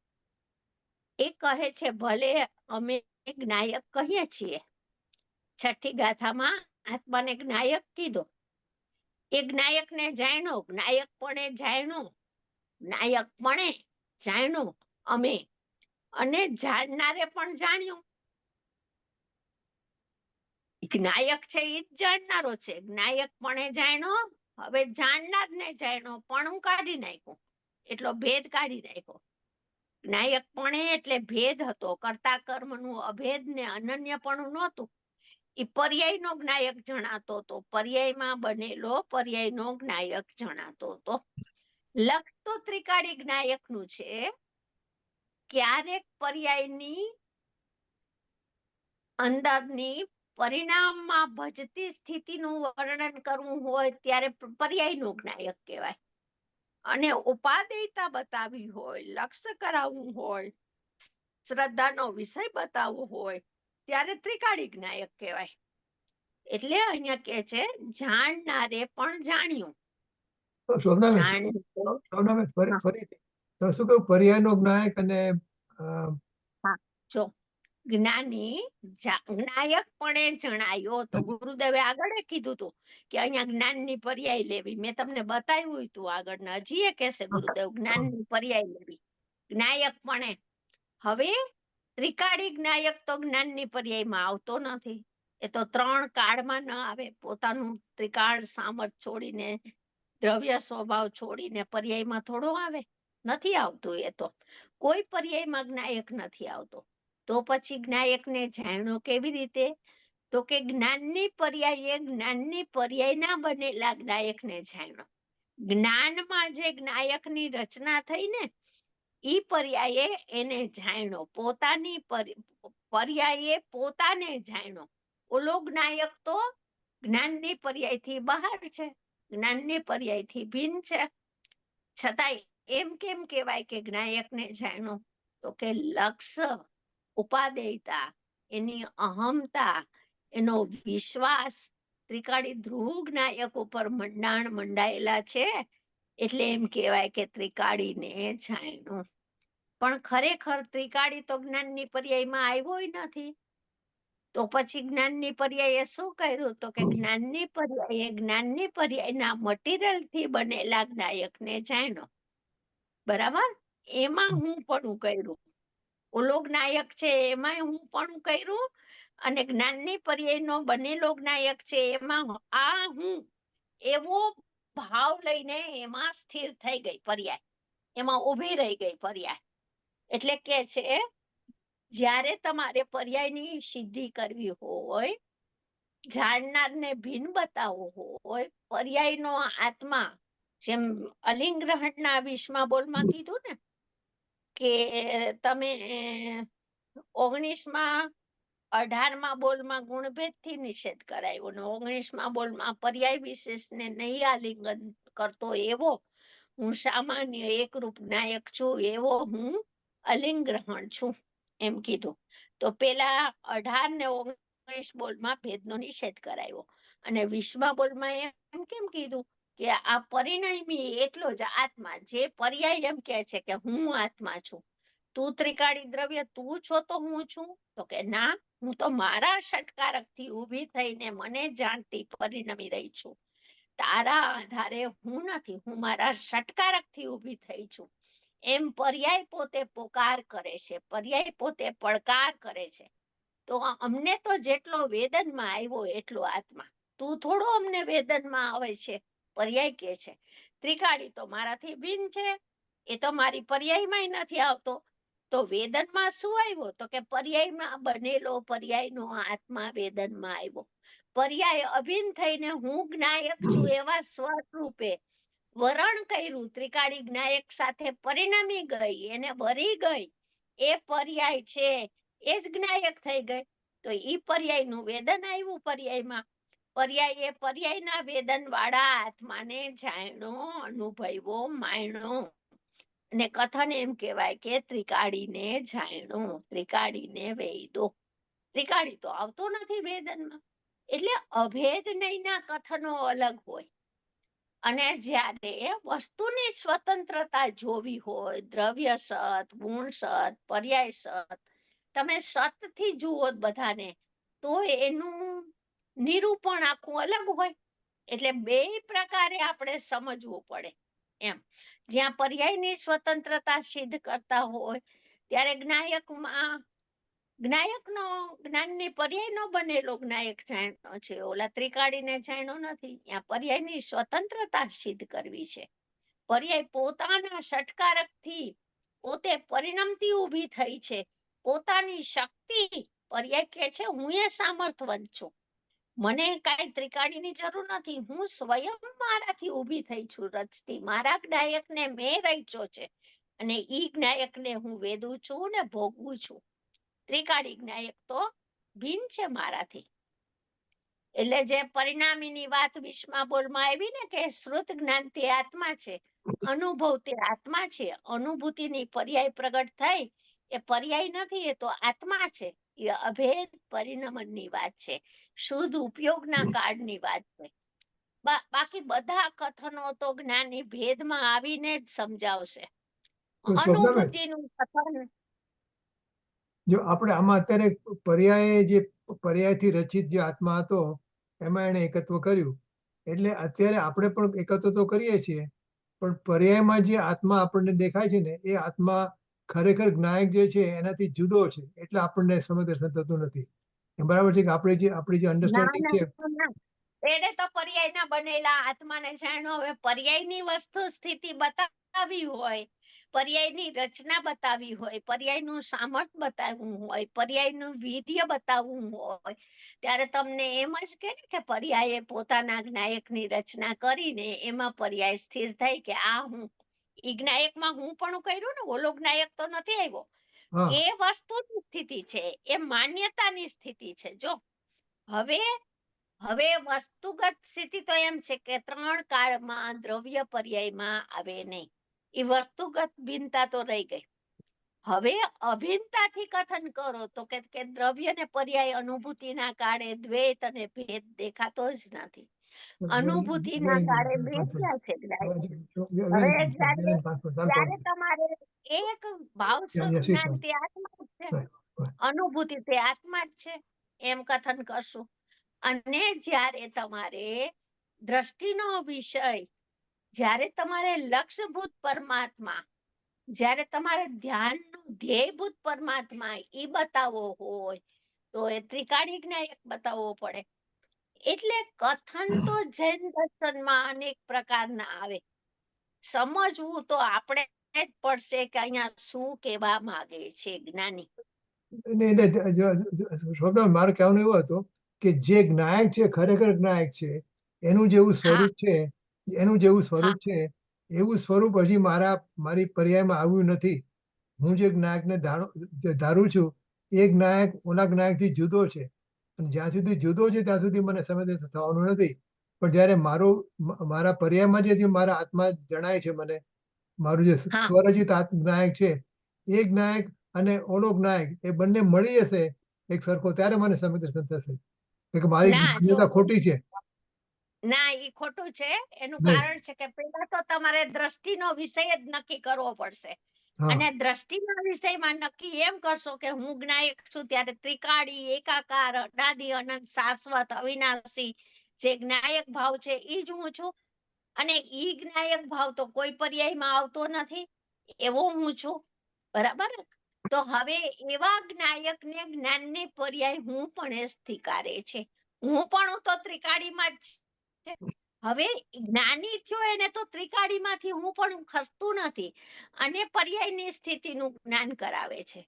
એ કહે છે ભલે અમે જ્ઞાયક કહીએ છીએ. છઠ્ઠી ગાથામાં આત્માને જ્ઞાયક કીધો. એ જ્ઞાયકને જાણ્યો, જ્ઞાયકપણે જાણ્યો, જ્ઞાયકપણે જાણ્યો અમે અને જાણનારે પણ જાણ્યું. જ્ઞાયક છે એ જ જાણનારો છે. જ્ઞાયકપણે જાણ્યો, હવે જાણનારને જાણ્યો, પણ કાઢી નાખ્યું. એટલો ભેદ કાઢી નાખ્યો. જ્ઞાયકપણે એટલે ભેદ હતો, કર્તા કર્મનું અભેદ ને અનન્યપણું નહોતું. એ પર્યાયનો જ્ઞાયક જણાતો હતો. પર્યાયમાં બનેલો પર્યાયનો જ્ઞાયક જણાતો હતો. લક્ષ તો ત્રિકાળી જ્ઞાયકનું છે. ક્યારેક પર્યાયની અંદરની પરિણામમાં ભજતી સ્થિતિનું વર્ણન કરવું હોય ત્યારે પર્યાયનું જ્ઞાયક કહેવાય. અને ઉપાદેયતા બતાવવી હોય, લક્ષ્ય કરાવવું હોય, શ્રદ્ધાનો વિષય બતાવવો હોય ત્યારે ત્રિકાળી જ્ઞાયક કહેવાય. એટલે અહીંયા કે છે જાણનારે પણ જાણ્યું. ફરીથી તો શું કહ્યું? પર્યાયનો જ્ઞાયક અને જો જ્ઞાની જ્ઞાયકપણે જણાયો તો ગુરુદેવે આગળ કીધું હતું કે અહીંયા જ્ઞાનની પર્યાય લેવી. મેં તમને બતાવ્યું હતું આગળ. હજી એ કહેશે ગુરુદેવ જ્ઞાનની પર્યાય લેવી જ્ઞાયકપણે. હવે ત્રિકાળી જ્ઞાયક તો જ્ઞાનની પર્યાયમાં આવતો નથી. એ તો ત્રણ કાળમાં ન આવે. પોતાનું ત્રિકાળ સામર્થ્ય છોડીને, દ્રવ્ય સ્વભાવ છોડીને પર્યાયમાં થોડો આવે? નથી આવતું. એ તો કોઈ પર્યાયમાં જ્ઞાયક નથી આવતો. તો પછી જ્ઞાયકને જાણ્યો કેવી રીતે? તો કે જ્ઞાનની પર્યાયે જ્ઞાનની પર્યાયના બનેલા જ્ઞાયકને જાણ્યો. જ્ઞાનમાં જે જ્ઞાયકની રચના થઈ ને ઈ પર્યાયે એને જાણ્યો. પોતાની પર્યાયે પોતાને જાણ્યો. ઓલો જ્ઞાયક તો જ્ઞાનની પર્યાયથી બહાર છે, જ્ઞાનની પર્યાયથી ભિન્ન છે. છતાંય એમ કેમ કહેવાય કે જ્ઞાયકને જાણ્યો? તો કે લક્ષ્ય, ઉપાદેયતા, એની અહમતા, એનો વિશ્વાસ ત્રિકાળી ધ્રુવ જ્ઞાયક ઉપર મંડાયેલા છે. એટલે એમ કહેવાય કે ત્રિકાળીને જાણ્યું. પણ ખરેખર ત્રિકાળી તો જ્ઞાનની પર્યાયમાં આવ્યો નથી. તો પછી જ્ઞાનની પર્યાયે શું કર્યું? તો કે જ્ઞાનની પર્યાયના મટીરિયલથી બનેલા જ્ઞાયકને જાણ્યો. બરાબર? એમાં હું પણ કર્યું. ઓલો જ્ઞાયક છે એમાં હું પણ કર્યું અને જ્ઞાનની પર્યાયનો બનેલો જ્ઞાયક છે એમાં આ હું એવો ભાવ લઈને એમાં સ્થિર થઈ ગઈ પર્યાય. એમાં ઊભી રહી ગઈ પર્યાય. એટલે કે છે જ્યારે તમારે પર્યાયની સિદ્ધિ કરવી હોય જાણનારને ભિન્ન બતાવવો હોય, પર્યાયનો આત્મા, જેમ અલિંગ ગ્રહણના 20મા બોલમાં કીધું ને કે તમે 19મા 18મા બોલમાં ગુણભેદથી નિષેધ કરાયો ને 19મા બોલમાં પર્યાય વિશેષને નહીં આલિંગન કરતો એવો હું સામાન્ય એકરૂપ નાયક છું, એવો હું અલિંગ ગ્રહણ છું, એમ કીધું. તો પેલા 18 ને 19 બોલમાં ભેદનો નિષેધ કરાયો અને 20મા બોલમાં એમ કેમ કીધું કે આ પરિણમી એટલો જ આત્મા, જે પર્યાય એમ કહે છે કે હું આત્મા છું, તું ત્રિકાળી દ્રવ્ય તું છો તો હું છું, તો કે ના, હું તો મારા ષટકારકથી ઊભી થઈને મને જાણતી પરિણમી રહી છું, તારા આધારે હું નથી, હું મારા ષટકારકથી ઊભી થઈ છું. એમ પર્યાય પોતે પોકાર કરે છે, પર્યાય પોતે પડકાર કરે છે. તો અમને તો જેટલો વેદનમાં આવ્યો એટલો આત્મા, તું થોડો અમને વેદનમાં આવે છે, પર્યાય કે છે. ત્રિકાળી તો મારાથી ભિન્ન છે, એ તો મારી પર્યાયમાંય નથી આવતો. તો વેદનમાં શું આવ્યો? તો કે પર્યાયમાં બનેલો પર્યાયનો આત્મા વેદનમાં આવ્યો. પર્યાય અભિન્ન થઈને હું જ્ઞાયક છું એવા સ્વરૂપે વરણ કર્યું, ત્રિકાળી જ્ઞાયક સાથે પરિણમી ગઈ, એને વરી ગઈ, એ પર્યાય છે, એ જ જ્ઞાયક થઈ ગઈ. તો ઈ પર્યાયનું વેદન આવ્યું પર્યાયમાં. પર્યાય એ પર્યાયના વેદન વાળા આત્માને જાણ્યો, અનુભવ્યો, માણ્યો. અને કથન એમ કહેવાય કે ત્રિકાળીને જાણ્યો, ત્રિકાળીને વેદો. ત્રિકાળી તો આવતો નથી વેદનમાં, એટલે અભેદ નહીંના કથનો અલગ હોય. અને જ્યારે વસ્તુની સ્વતંત્રતા જોવી હોય, દ્રવ્ય સત, ગુણ સત, પર્યાય સત, તમે સતથી જુઓ બધાને, તો એનું નિરૂપણ આખું અલગ હોય. એટલે બે પ્રકારે આપણે સમજવું પડે એમ. જ્યાં પર્યાયની સ્વતંત્રતા સિદ્ધ કરતા હોય ત્યારે જ્ઞાયકનો જ્ઞાનની પર્યાયનો બનેલો જ્ઞાયક જાણ્યો છે, ઓલા ત્રિકાળીને જાણ્યો નથી. ત્યાં પર્યાયની સ્વતંત્રતા સિદ્ધ કરવી છે. પર્યાય પોતાના ષટકારકથી પોતે પરિણમતી ઊભી થઈ છે, પોતાની શક્તિ. પર્યાય કે છે હું એ સામર્થવંત છું, મને કાંઈ ત્રિકાળીની જરૂર નથી, હું સ્વયં મારાથી ઊભી થઈ છું રચતી, મારા જ્ઞાયકને મેં રચ્યો છે અને ઈ જ્ઞાયકને હું વેદું છું ને ભોગવું છું. ત્રિકાળી જ્ઞાયક તો ભિન્ન છે મારાથી. એટલે જે પરિણામીની વાત 20મા બોલમાં આવી ને કે શ્રુત જ્ઞાન તે આત્મા છે, અનુભવ તે આત્મા છે, અનુભૂતિની પર્યાય પ્રગટ થઈ એ પર્યાય નથી, એ તો આત્મા છે. એ અભેદ પરિણમનની વાત છે, શુદ્ધ ઉપયોગના કાળની વાત છે. બાકી બધા કથનો તો જ્ઞાની ભેદમાં આવીને જ સમજાવશે. અનુભૂતિનું કથન જો આપણે આમાં અત્યારે પર્યાયથી રચિત જે આત્મા હતો એમાં એને એકત્વ કર્યું, એટલે અત્યારે આપણે પણ એકત્વ તો કરીએ છીએ, પણ પર્યાયમાં જે આત્મા આપણને દેખાય છે ને એ આત્મા ખરેખર જ્ઞાયક જે છે એનાથી જુદો છે, એટલે આપણને સમદર્શન થતું નથી. બરાબર છે કે આપણી જે અન્ડરસ્ટેન્ડિંગ છે. એને તો પર્યાયના બનેલા આત્માને જાણ્યો. હવે પર્યાયની વસ્તુ સ્થિતિ બતાવી હોય, પર્યાયની રચના બતાવી હોય, પર્યાયનું સામર્થ્ય બતાવવું હોય, પર્યાયનું વીર્ય બતાવવું હોય, ત્યારે તમને એમ જ કે પર્યાયે પોતાના જ્ઞાયકની રચના કરીને એમાં પર્યાય સ્થિર થઈ કે આ હું, ઈ જ્ઞાયકમાં હું પણ કર્યું ને, ઓલો જ્ઞાયક તો નથી આવ્યો. એ વસ્તુની સ્થિતિ છે, એ માન્યતાની સ્થિતિ છે. જો હવે વસ્તુગત સ્થિતિ તો એમ છે કે 3 કાળમાં દ્રવ્ય પર્યાયમાં આવે નહીં, એ વસ્તુગત ભિન્નતા તો રહી ગઈ. હવે અભિન્નતાથી કથન કરો તો કે દ્રવ્ય ને પર્યાય અનુભૂતિના કાળે દ્વૈત અને ભેદ દેખાતો જ નથી. અનુભૂતિના કાળે ભેદ ક્યાં છે? હવે જ્યારે તમારે એક ભાવશ્રુત જ્ઞાન તે આત્મા જ છે, અનુભૂતિ તે આત્મા જ છે, એમ કથન કરશું. અને જ્યારે તમારે દ્રષ્ટિનો વિષય, જ્યારે તમારે લક્ષ્યભૂત પરમાત્મા, જ્યારે તમારે ધ્યાનનું ધ્યેયભૂત પરમાત્મા ઈ બતાવવો હોય તો એ ત્રિકાળી જ્ઞાયક બતાવવો પડે. એટલે કથન તો જૈન દર્શનમાં અનેક પ્રકારના આવે. સમજવું તો આપણે જ પડશે કે અહીંયા શું કહેવા માંગે છે જ્ઞાની. મારે કહેવાનું એવું હતું કે જે જ્ઞાયક છે ખરેખર જ્ઞાયક છે એનું જેવું હા સ્વરૂપ છે, એવું સ્વરૂપ હજી મારી પર્યાયમાં આવ્યું નથી. હું જે જ્ઞાયકને ધારું છું એ જ્ઞાયક ઓલા જ્ઞાયકથી જુદો છે. અને જ્યાં સુધી જુદો છે ત્યાં સુધી મને સમજ થવાનું નથી. પણ જ્યારે મારા પર્યાયમાં જે મારા આત્મા જણાય છે મને, મારું જે હા સ્વરચિત જ્ઞાયક છે એ જ્ઞાયક અને ઓલો જ્ઞાયક એ બંને મળી હશે એક સરખો, ત્યારે મને સમજ થશે કે મારી ના જો માન્યતા ખોટી છે. ના એ ખોટું છે. એનું નહીં. કારણ છે કે પેલા તો તમારે દ્રષ્ટિનો વિષય જ નક્કી કરવો પડશે. હા અને દ્રષ્ટિના વિષયમાં નક્કી એમ કરશો કે હું જ્ઞાયક છું ત્યારે ત્રિકાળી, એકાકાર, અનાદિ, અનંત, શાશ્વત, અવિનાશી જે જ્ઞાયક ભાવ છે એ જ હું છું. અને ઈ જ્ઞાયક ભાવ તો કોઈ પર્યાયમાં આવતો નથી, એવો હું છું. બરાબર. તો હવે એવા જ્ઞાયકને જ્ઞાનની પર્યાય હું પણ એ સ્વીકારે છે. હું પણ તો ત્રિકાળીમાં જ છે. હવે જ્ઞાની થયો એને તો ત્રિકાળીમાંથી હું પણ ખસતું નથી અને પર્યાયની સ્થિતિનું જ્ઞાન કરાવે છે.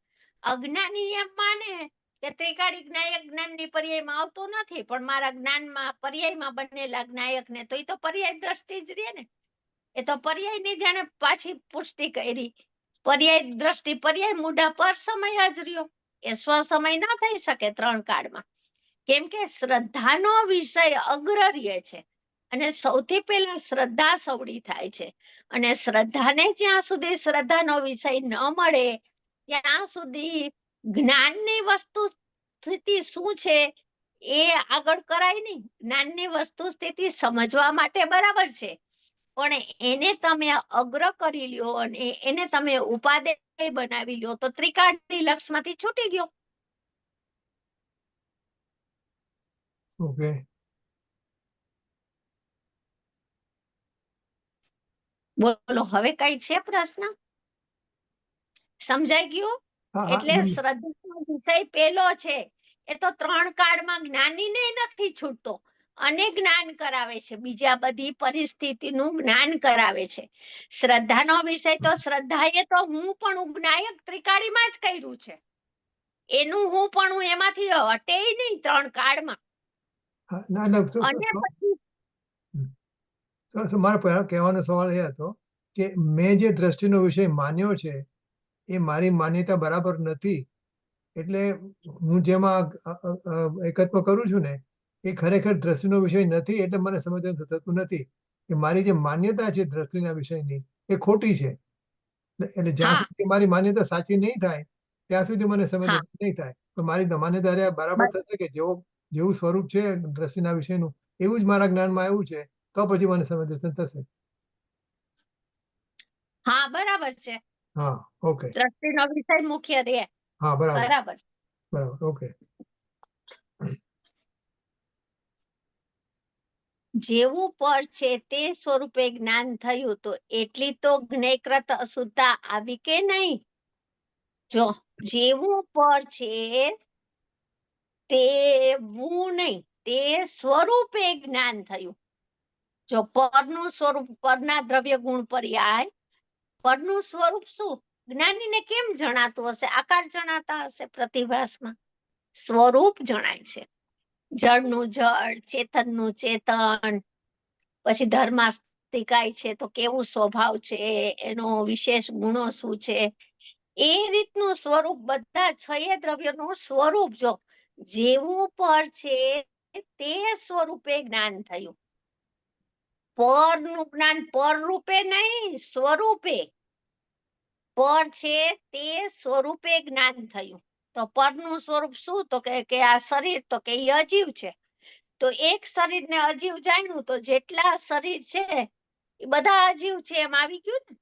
અજ્ઞાની એમ માને કે ત્રિકાળી જ્ઞાયક જ્ઞાનની પર્યાયમાં આવતો નથી, પણ મારા જ્ઞાનમાં પર્યાયમાં બનેલા જ્ઞાયકને તો એ તો પર્યાય દ્રષ્ટિ જ રહે ને. એ તો પર્યાયની જાણે પાછી પુષ્ટિ કરી. પર્યાય દ્રષ્ટિ પર્યાય મૂઢા પર સમય જ રહ્યો. એ સ્વ સમય ના થઈ શકે 3 કાળમાં. કેમ કે શ્રદ્ધાનો વિષય અગ્રર્ય છે અને સૌથી પહેલા શ્રદ્ધા સવડી થાય છે. અને શ્રદ્ધાને જ્યાં સુધી શ્રદ્ધાનો વિષય ન મળે ત્યાં સુધી જ્ઞાનની વસ્તુ સ્થિતિ શું છે એ આગળ કરાય નહીં. જ્ઞાનની વસ્તુ સ્થિતિ સમજવા માટે બરાબર છે, પણ એને તમે અગ્ર કરી લ્યો અને એને તમે ઉપાદેય બનાવી લ્યો તો ત્રિકાળની લક્ષમાંથી છૂટી ગયો. ઓકે. બોલો હવે કઈ છે પ્રશ્ન? સમજાઈ ગયું? હા હા એટલે શ્રદ્ધાનો વિષય પેલો છે. એ તો 3 કાળમાં જ્ઞાનીને નથી છૂટતો અને જ્ઞાન કરાવે છે. બીજા બધી પરિસ્થિતિનું જ્ઞાન કરાવે છે. શ્રદ્ધાનો વિષય તો શ્રદ્ધાએ તો હું પણ જ્ઞાયક ત્રિકાળીમાં જ કર્યું છે. એનું હું પણ એમાંથી હટે નહીં 3 કાળમાં. હા, ના ના અને પછી મારો પહેલો કહેવાનો સવાલ એ હતો કે મેં જે દ્રષ્ટિનો વિષય માન્યો છે એ મારી માન્યતા બરાબર નથી. એટલે હું જેમાં એકત્વ કરું છું ને એ ખરેખર દ્રષ્ટિનો વિષય નથી. એટલે મને સમજ થતું નથી કે મારી જે માન્યતા છે દ્રષ્ટિના વિષયની એ ખોટી છે. એટલે જ્યાં હા સુધી મારી માન્યતા સાચી નહીં થાય ત્યાં સુધી મને સમજ હા નહીં થાય. તો મારી માન્યતા બરાબર થશે કે જેવું સ્વરૂપ છે દ્રષ્ટિના વિષયનું એવું જ મારા જ્ઞાનમાં આવ્યું છે, તો પછી મને સમજ થશે. હા બરાબર છે. હા ઓકે. દ્રષ્ટિનો વિષય મુખ્ય રહે. હા બરાબર બરાબર. બરાબર ઓકે. જેવું પર છે તે સ્વરૂપે જ્ઞાન થયું તો એટલી તો જ્ઞેયકૃત અશુદ્ધતા આવી કે નહીં? જો જેવું પર છે તેવું નહીં, તે સ્વરૂપે જ્ઞાન થયું. જો પરનું સ્વરૂપ, પરના દ્રવ્ય ગુણ પર્યાય, પરનું સ્વરૂપ શું? જ્ઞાનીને કેમ જણાતું હશે? આકાર જણાતા હશે પ્રતિભાસમાં. સ્વરૂપ જણાય છે. જળનું જળ, ચેતનનું ચેતન, પછી ધર્માસ્તિકાય છે તો કેવું સ્વભાવ છે, એનો વિશેષ ગુણો શું છે, એ રીતનું સ્વરૂપ બધા 6 દ્રવ્યનું સ્વરૂપ જો જેવું પર છે તે સ્વરૂપે જ્ઞાન થયું. પરનું જ્ઞાન પર રૂપે નહીં, સ્વરૂપે. પર છે તે સ્વરૂપે જ્ઞાન થયું. તો પરનું સ્વરૂપ શું? તો કે આ શરીર, તો કે એ અજીવ છે. તો એક શરીરને અજીવ જાણ્યું તો જેટલા શરીર છે એ બધા અજીવ છે એમ આવી ગયું ને.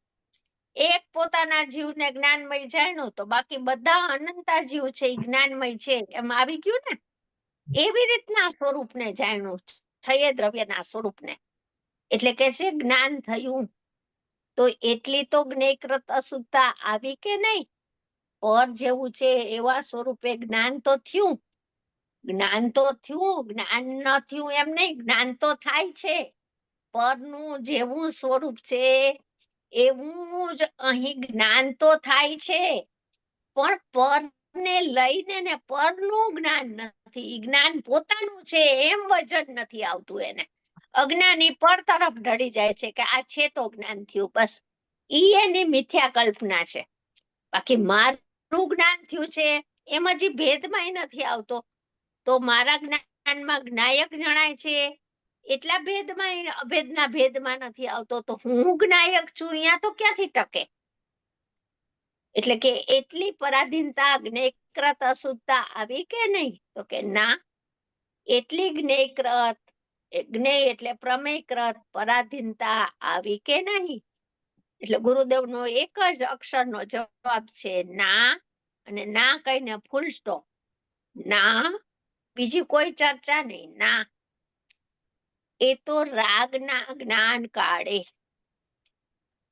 એક પોતાના જીવને જ્ઞાનમય જાણ્યું તો બાકી બધા અનંતા જીવ છે એ જ્ઞાનમય છે એમ આવી ગયું ને. એવી રીતના સ્વરૂપને જાણ્યું, 6 દ્રવ્યના સ્વરૂપને. એટલે કે છે જ્ઞાન થયું. તો એટલી તો જ્ઞેયકૃત અશુદ્ધતા આવી કે નહીં? પર જેવું છે એવા સ્વરૂપે જ્ઞાન તો થયું. જ્ઞાન તો થયું, જ્ઞાન ન થયું એમ નહીં, જ્ઞાન તો થાય છે. પરનું જેવું સ્વરૂપ છે એવું જ અહીં જ્ઞાન તો થાય છે, પણ પરને લઈને ને પરનું જ્ઞાન નથી નથી, ઈ જ્ઞાન પોતાનું છે એમ વજન નથી આવતું એને. અજ્ઞાની પર તરફ ઢળી જાય છે કે આ છે તો જ્ઞાન થયું, બસ ઈ એની મિથ્યા કલ્પના છે. બાકી મારું જ્ઞાન થયું છે એમ હજી ભેદમાં નથી આવતો. તો મારા જ્ઞાનમાં જ્ઞાયક જણાય છે એટલા ભેદમાં અભેદના ભેદમાં નથી આવતો, તો હું જ્ઞાયક છું અહીંયા તો ક્યાંથી ટકે? એટલે કે એટલી પરાધીનતા, જ્ઞેયકૃત અશુદ્ધતા આવી કે નહીં? તો કે ના, એટલી જ્ઞેયકૃત, જ્ઞેય એટલે પ્રમેયકૃત પરાધીનતા આવી કે નહીં? એટલે ગુરુદેવનો એક જ અક્ષરનો જવાબ છે ના, અને ના કહીને ફૂલ સ્ટોપ. ના, બીજી કોઈ ચર્ચા નહીં, ના. એ તો રાગના જ્ઞાન કાળે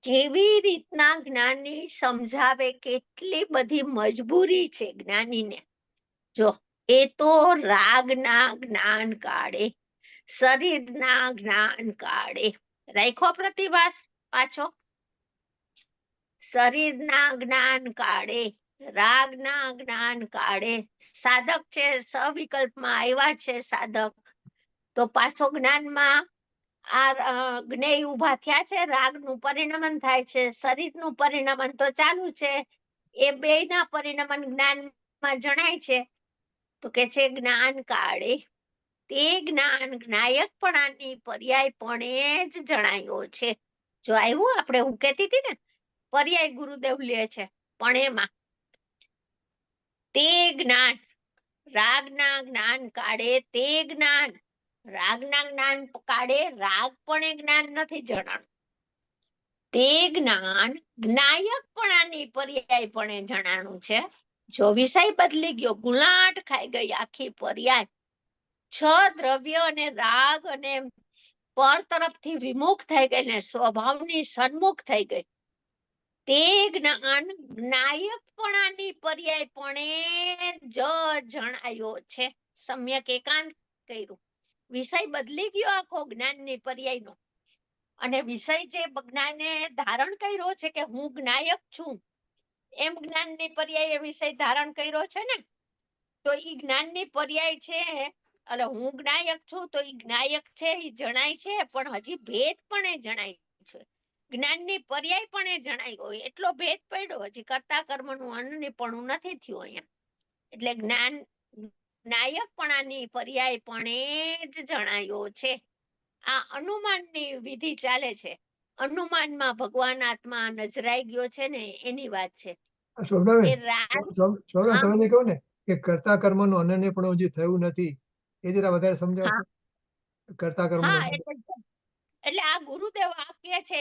કેવી રીતના જ્ઞાની સમજાવે, કેટલી બધી મજબૂરી છે જ્ઞાનીને. જો એ તો રાગના જ્ઞાન કાળે, શરીરના જ્ઞાન કાળે. રાખ્યો પ્રતિભાસ પાછો? શરીરના જ્ઞાન કાળે, રાગના જ્ઞાન કાળે. સાધક છે, સવિકલ્પમાં આવ્યા છે સાધક, તો પાછો જ્ઞાનમાં આ જ્ઞેય ઉભા થયા છે, રાગનું પરિણમન થાય છે, શરીરનું પરિણમન તો ચાલુ છે. એ બેયના પરિણમન જ્ઞાનમાં જણાય છે. તો કે છે જ્ઞાન કાળે તે જ્ઞાન જ્ઞાયકપણાની પર્યાયપણે જ જણાયો છે. જો આવ્યું, આપણે હું કહેતી હતી ને પર્યાય ગુરુદેવ લે છે પણ એમાં તે જ્ઞાન, રાગના જ્ઞાન કાળે તે જ્ઞાન, રાગના જ્ઞાન કાળે રાગ પણ એ જ્ઞાન નથી જણાણું. તે જ્ઞાન જ્ઞાયકપણાની પર્યાયપણે જણાણું છે. જો વિષય બદલી ગયો, ગુલાટ ખાઈ ગઈ આખી પર્યાય, છ દ્રવ્ય અને રાગ અને પર તરફથી વિમુખ થઈ ગઈ ને સ્વભાવની સન્મુખ થઈ ગઈ, તે જ્ઞાન જ્ઞાયકપણાની પર્યાયપણે જ જણાયો છે. સમ્યક એકાંત કર્યું, વિષય બદલી ગયો આખો જ્ઞાનની પર્યાયનો, અને વિષય જે જ્ઞાને ધારણ કર્યો છે કે હું જ્ઞાયક છું, એમ જ્ઞાનની પર્યાય વિષય ધારણ કર્યો છે ને, તો ઈ જ્ઞાનની પર્યાય છે, એટલે હું જ્ઞાયક છું તો ઈ જ્ઞાયક છે ઈ જણાય છે, પણ હજી ભેદ પણ એ જણાય છે. જ્ઞાનની પર્યાય પણ એ જણાયો, એટલો ભેદ પડ્યો, હજી કર્તા કર્મનું અન્યપણું નથી થયું અહીંયા. એટલે જ્ઞાન જ્ઞાયકપણાની પર્યાયપણે જ જણાયો છે. આ અનુમાનની વિધિ ચાલે છે. અનુમાનમાં ભગવાન આત્મા નજરાઈ ગયો છે ને એની વાત છે. એ રાગ તમે કહો ને કે કર્તા કર્મનું અનન્યપણું હજી થયું નથી, એ જરા વધારે સમજાવશો? કર્તા કર્મ એટલે આ ગુરુદેવ આ કે છે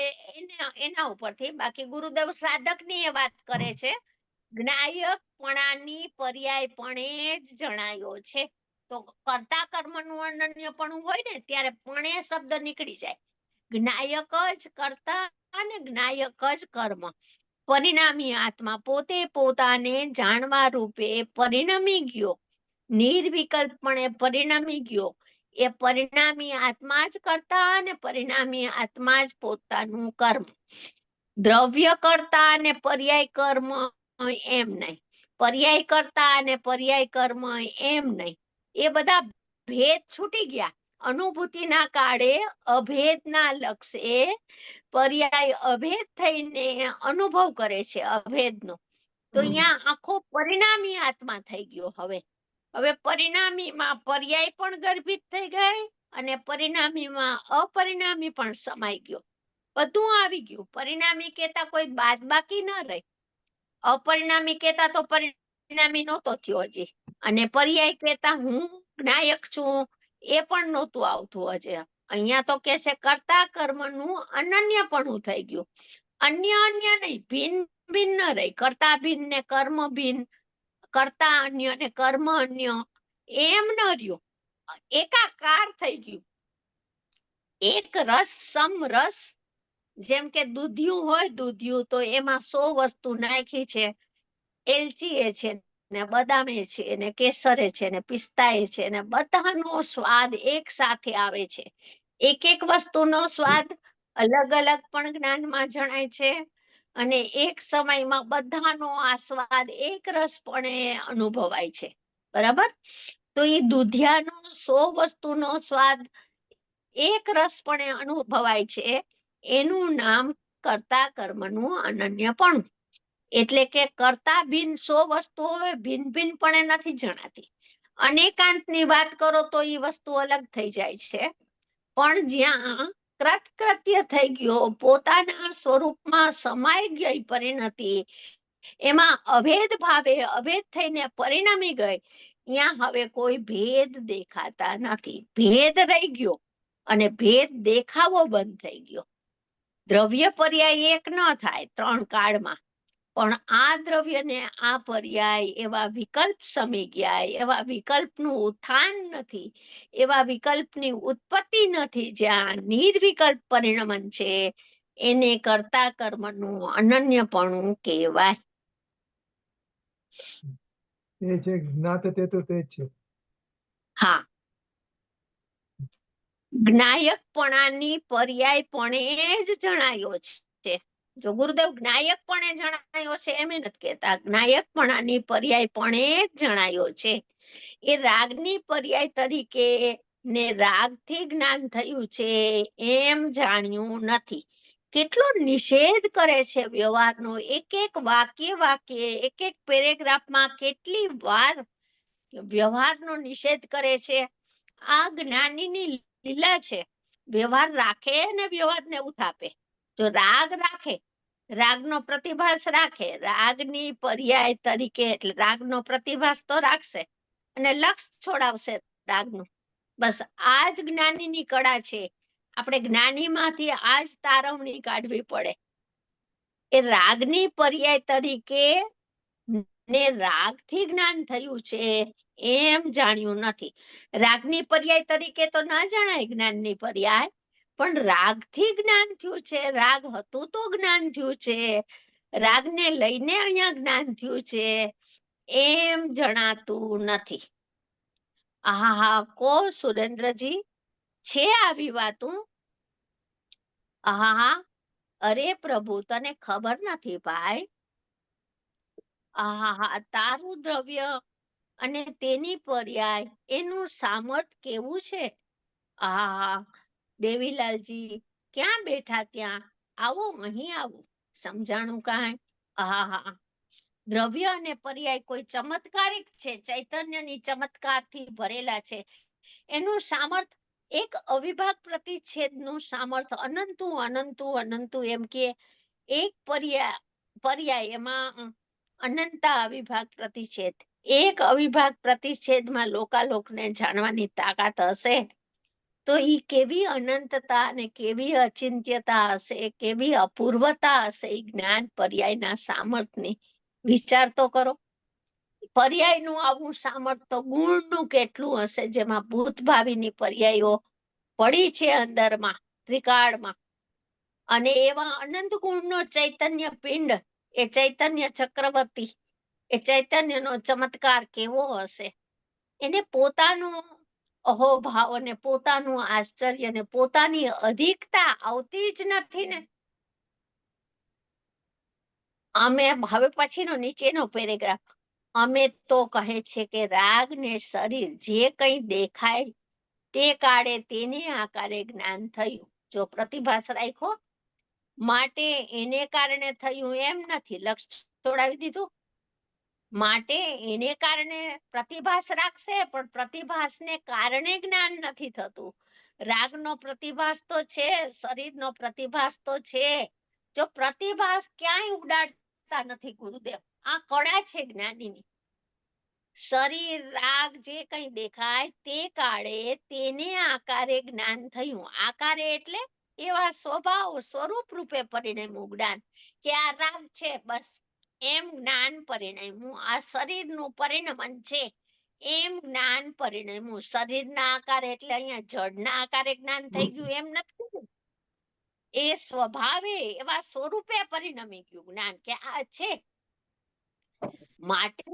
એના ઉપરથી, બાકી ગુરુદેવ સાધકની એ વાત કરે છે. જ્ઞાયકપણાની પર્યાયપણે જ જણાયો છે. તો કર્તા કર્મનું અનન્યપણું હોય ને ત્યારે પણ એ શબ્દ નીકળી જાય. જ્ઞાયક જ કર્તા અને જ્ઞાયક જ કર્મ. પરિણામી આત્મા પોતે પોતાને જાણવા રૂપે પરિણમી ગયો, નિર્વિકલ્પપણે પરિણમી ગયો. એ પરિણામી આત્મા જ કરતા અને પરિણામી આત્મા જ પોતાનું કર્મ. દ્રવ્ય કરતા અને પર્યાય કર્મ એમ નહીં, પર્યાય કરતા અને પર્યાય કર્મ એમ નહીં. એ બધા ભેદ છૂટી ગયા. અનુભૂતિના કાળે અભેદના લક્ષે પર્યાય અભેદ થઈને અનુભવ કરે છે અભેદનો. તો અહીંયા આખો પરિણામી આત્મા થઈ ગયો. હવે પરિણામીમાં પર્યાય પણ ગર્ભિત થઈ ગઈ અને પરિણામીમાં અપરિણામી પણ સમાઈ ગયો. બધું આવી ગયું. પરિણામી કેતા કોઈ બાદ બાકી ન રહી. અપરિણામી કેતા તો પરિણામી નહોતો થયો હજી, અને પર્યાય કેતા હું જ્ઞાયક છું એ પણ નહોતું આવતું હજી. અહીંયા તો કે છે કર્તા કર્મનું અનન્યપણું થઈ ગયું. અન્ય અન્ય નહીં, ભિન્ન ભિન્ન રહી. કર્તા ભિન્ન ને કર્મ ભિન્ન, કર્તા અન્ય ને કર્મ અન્ય એમ ન રહ્યું, એકાકાર થઈ ગયું. એક રસ સમરસ, જેમ કે દૂધિયું હોય, દૂધિયું તો એમાં 100 વસ્તુ નાખી છે. એલચી છે ને બદામે છે ને કેસરે છે ને પિસ્તાએ છે ને બધાનો સ્વાદ એક સાથે આવે છે. એક એક વસ્તુનો સ્વાદ અલગ અલગ પણ જ્ઞાનમાં જણાય છે, અને એક સમયમાં બધાનો આ સ્વાદ એક રસપણે અનુભવાય છે. બરાબર? તો એ દૂધિયાનો 100 વસ્તુનો સ્વાદ એક રસપણે અનુભવાય છે, એનું નામ કર્તા કર્મનું અનન્યપણું. એટલે કે કર્તા ભિન્ન 100 વસ્તુઓ ભિન્ન ભિન્નપણે નથી જણાતી. અનેકાંતની વાત કરો તો એ વસ્તુ અલગ થઈ જાય છે, પણ જ્યાં કૃતકૃત્ય થઈ ગયો, પોતાના સ્વરૂપમાં સમાઈ ગઈ પરિણતિ, એમાં અભેદ ભાવે અભેદ થઈને પરિણમી ગઈ, ત્યાં હવે કોઈ ભેદ દેખાતા નથી. ભેદ રહી ગયો અને ભેદ દેખાવો બંધ થઈ ગયો. દ્રવ્ય પર્યાય એક ન થાય 3 કાળમાં, પણ આ દ્રવ્ય ને આ પર્યાય એવા વિકલ્પ સમી ગયા, એવા વિકલ્પનું ઉત્થાન નથી, એવા વિકલ્પની ઉત્પત્તિ નથી, જ્યાં નિર્વિકલ્પ પરિણમન છે, એને કર્તા કર્મનું અનન્યપણું કહેવાય. એ છે જ્ઞાત તે તો તે જ છે. હા, જ્ઞાયકપણાની પર્યાયપણે જ જણાયો છે. જો ગુરુદેવ જ્ઞાયકપણે જણાયો છે એમ નથી કહેતા, જ્ઞાયકપણાની પર્યાયપણે જ જણાયો છે. એ રાગની પર્યાય તરીકે ને રાગથી જ્ઞાન થયું છે એમ જાણ્યું નથી. કેટલો નિષેધ કરે છે વ્યવહારનો, એક એક વાક્ય એક એક પેરેગ્રાફમાં કેટલી વાર વ્યવહારનો નિષેધ કરે છે. આ જ્ઞાનીની લીલા છે. વ્યવહાર રાખે ને વ્યવહારને ઉથાપે. જો રાગ રાખે, રાગનો પ્રતિભાસ રાખે, રાગની પર્યાય તરીકે, એટલે રાગનો પ્રતિભાસ તો રાખશે અને લક્ષ છોડાવશે રાગનું. બસ આ જ જ્ઞાનીની કળા છે. આપણે જ્ઞાનીમાંથી આ જ તારવણી કાઢવી પડે. એ રાગની પર્યાય તરીકે ને રાગથી જ્ઞાન થયું છે એમ જાણ્યું નથી. રાગની પર્યાય તરીકે તો ન જણાય જ્ઞાનની પર્યાય, પણ રાગથી જ્ઞાન થયું છે, રાગ હતું તો જ્ઞાન થયું છે, રાગને લઈને અહીંયા જ્ઞાન થયું છે એમ જણાતું નથી. આહા, કો સુરેન્દ્રજી, છે આવી વાતું? આહા, અરે પ્રભુ, તને ખબર નથી ભાઈ. આહા, તારું દ્રવ્ય અને તેની પર્યાય, એનું સામર્થ્ય કેવું છે. આહા, દેવીલાલજી ક્યાં બેઠા ત્યાં? આવો, અહીં આવો. સમજાણું કાંઈ? આહા, દ્રવ્ય અને પર્યાય કોઈ ચમત્કારિક છે, ચૈતન્યની ચમત્કારથી ભરેલા છે. એનું સામર્થ્ય એક અવિભાગ પ્રતિચ્છેદનું સામર્થ્ય અનંતું એમ કે એક પર્યાય એમાં અનંતા અવિભાગ પ્રતિચ્છેદ, એક અવિભાગ પ્રતિચ્છેદમાં લોકાલોકને જાણવાની તાકાત હશે તો ઈ કેવી અનંતતા અને કેવી અચિંત્યતા હશે, કેવી અપૂર્વતા હશે ઈ જ્ઞાન પર્યાયના સામર્થ્યની. વિચાર તો કરો. પર્યાયનું આવું સામર્થ્ય તો ગુણનું કેટલું હશે, જેમાં ભૂત ભાવિની પર્યાયો પડી છે અંદરમાં, ત્રિકાળમાં. અને એવા અનંત ગુણનો ચૈતન્ય પિંડ, એ ચૈતન્ય ચક્રવર્તી, એ ચૈતન્યનો ચમત્કાર કેવો હશે. એને પોતાનું અહોભાવ અને પોતાનું આશ્ચર્ય અને પોતાની અધિકતા આવતી જ નથી ને. અમે હવે પછીનો નીચેનો પેરેગ્રાફ, અમે તો કહે છે કે રાગ ને શરીર જે કંઈ દેખાય તે કાળે તેને આકારે જ્ઞાન થયું. જો પ્રતિભાસ રાખ્યો માટે એને કારણે થયું એમ નથી, લક્ષ છોડાવી દીધું માટે એને કારણે પ્રતિભાસ રાખશે, પણ પ્રતિભાસને કારણે જ્ઞાન નથી થતું. રાગનો પ્રતિભાસ તો છે, શરીરનો પ્રતિભાસ તો છે. જો પ્રતિભાસ ક્યાંય ઉડાડતા નથી ગુરુદેવ. આ કળા છે જ્ઞાનીની. શરીર રાગ જે કંઈ દેખાય તે કાળે તેને આકારે જ્ઞાન થયું. આકારે એટલે એવા સ્વભાવ સ્વરૂપ રૂપે પરિણમ્યું જ્ઞાન, કે આ રાગ છે બસ એમ જ્ઞાન પરિણમ્યું. આ શરીરનું પરિણમન છે એમ જ્ઞાન પરિણમ્યું. શરીરના આકારે એટલે અહીંયા જડના આકારે જ્ઞાન થઈ ગયું એમ નથી. એ સ્વભાવે એવા સ્વરૂપે પરિણમી ગયું જ્ઞાન, કે આ છે માટે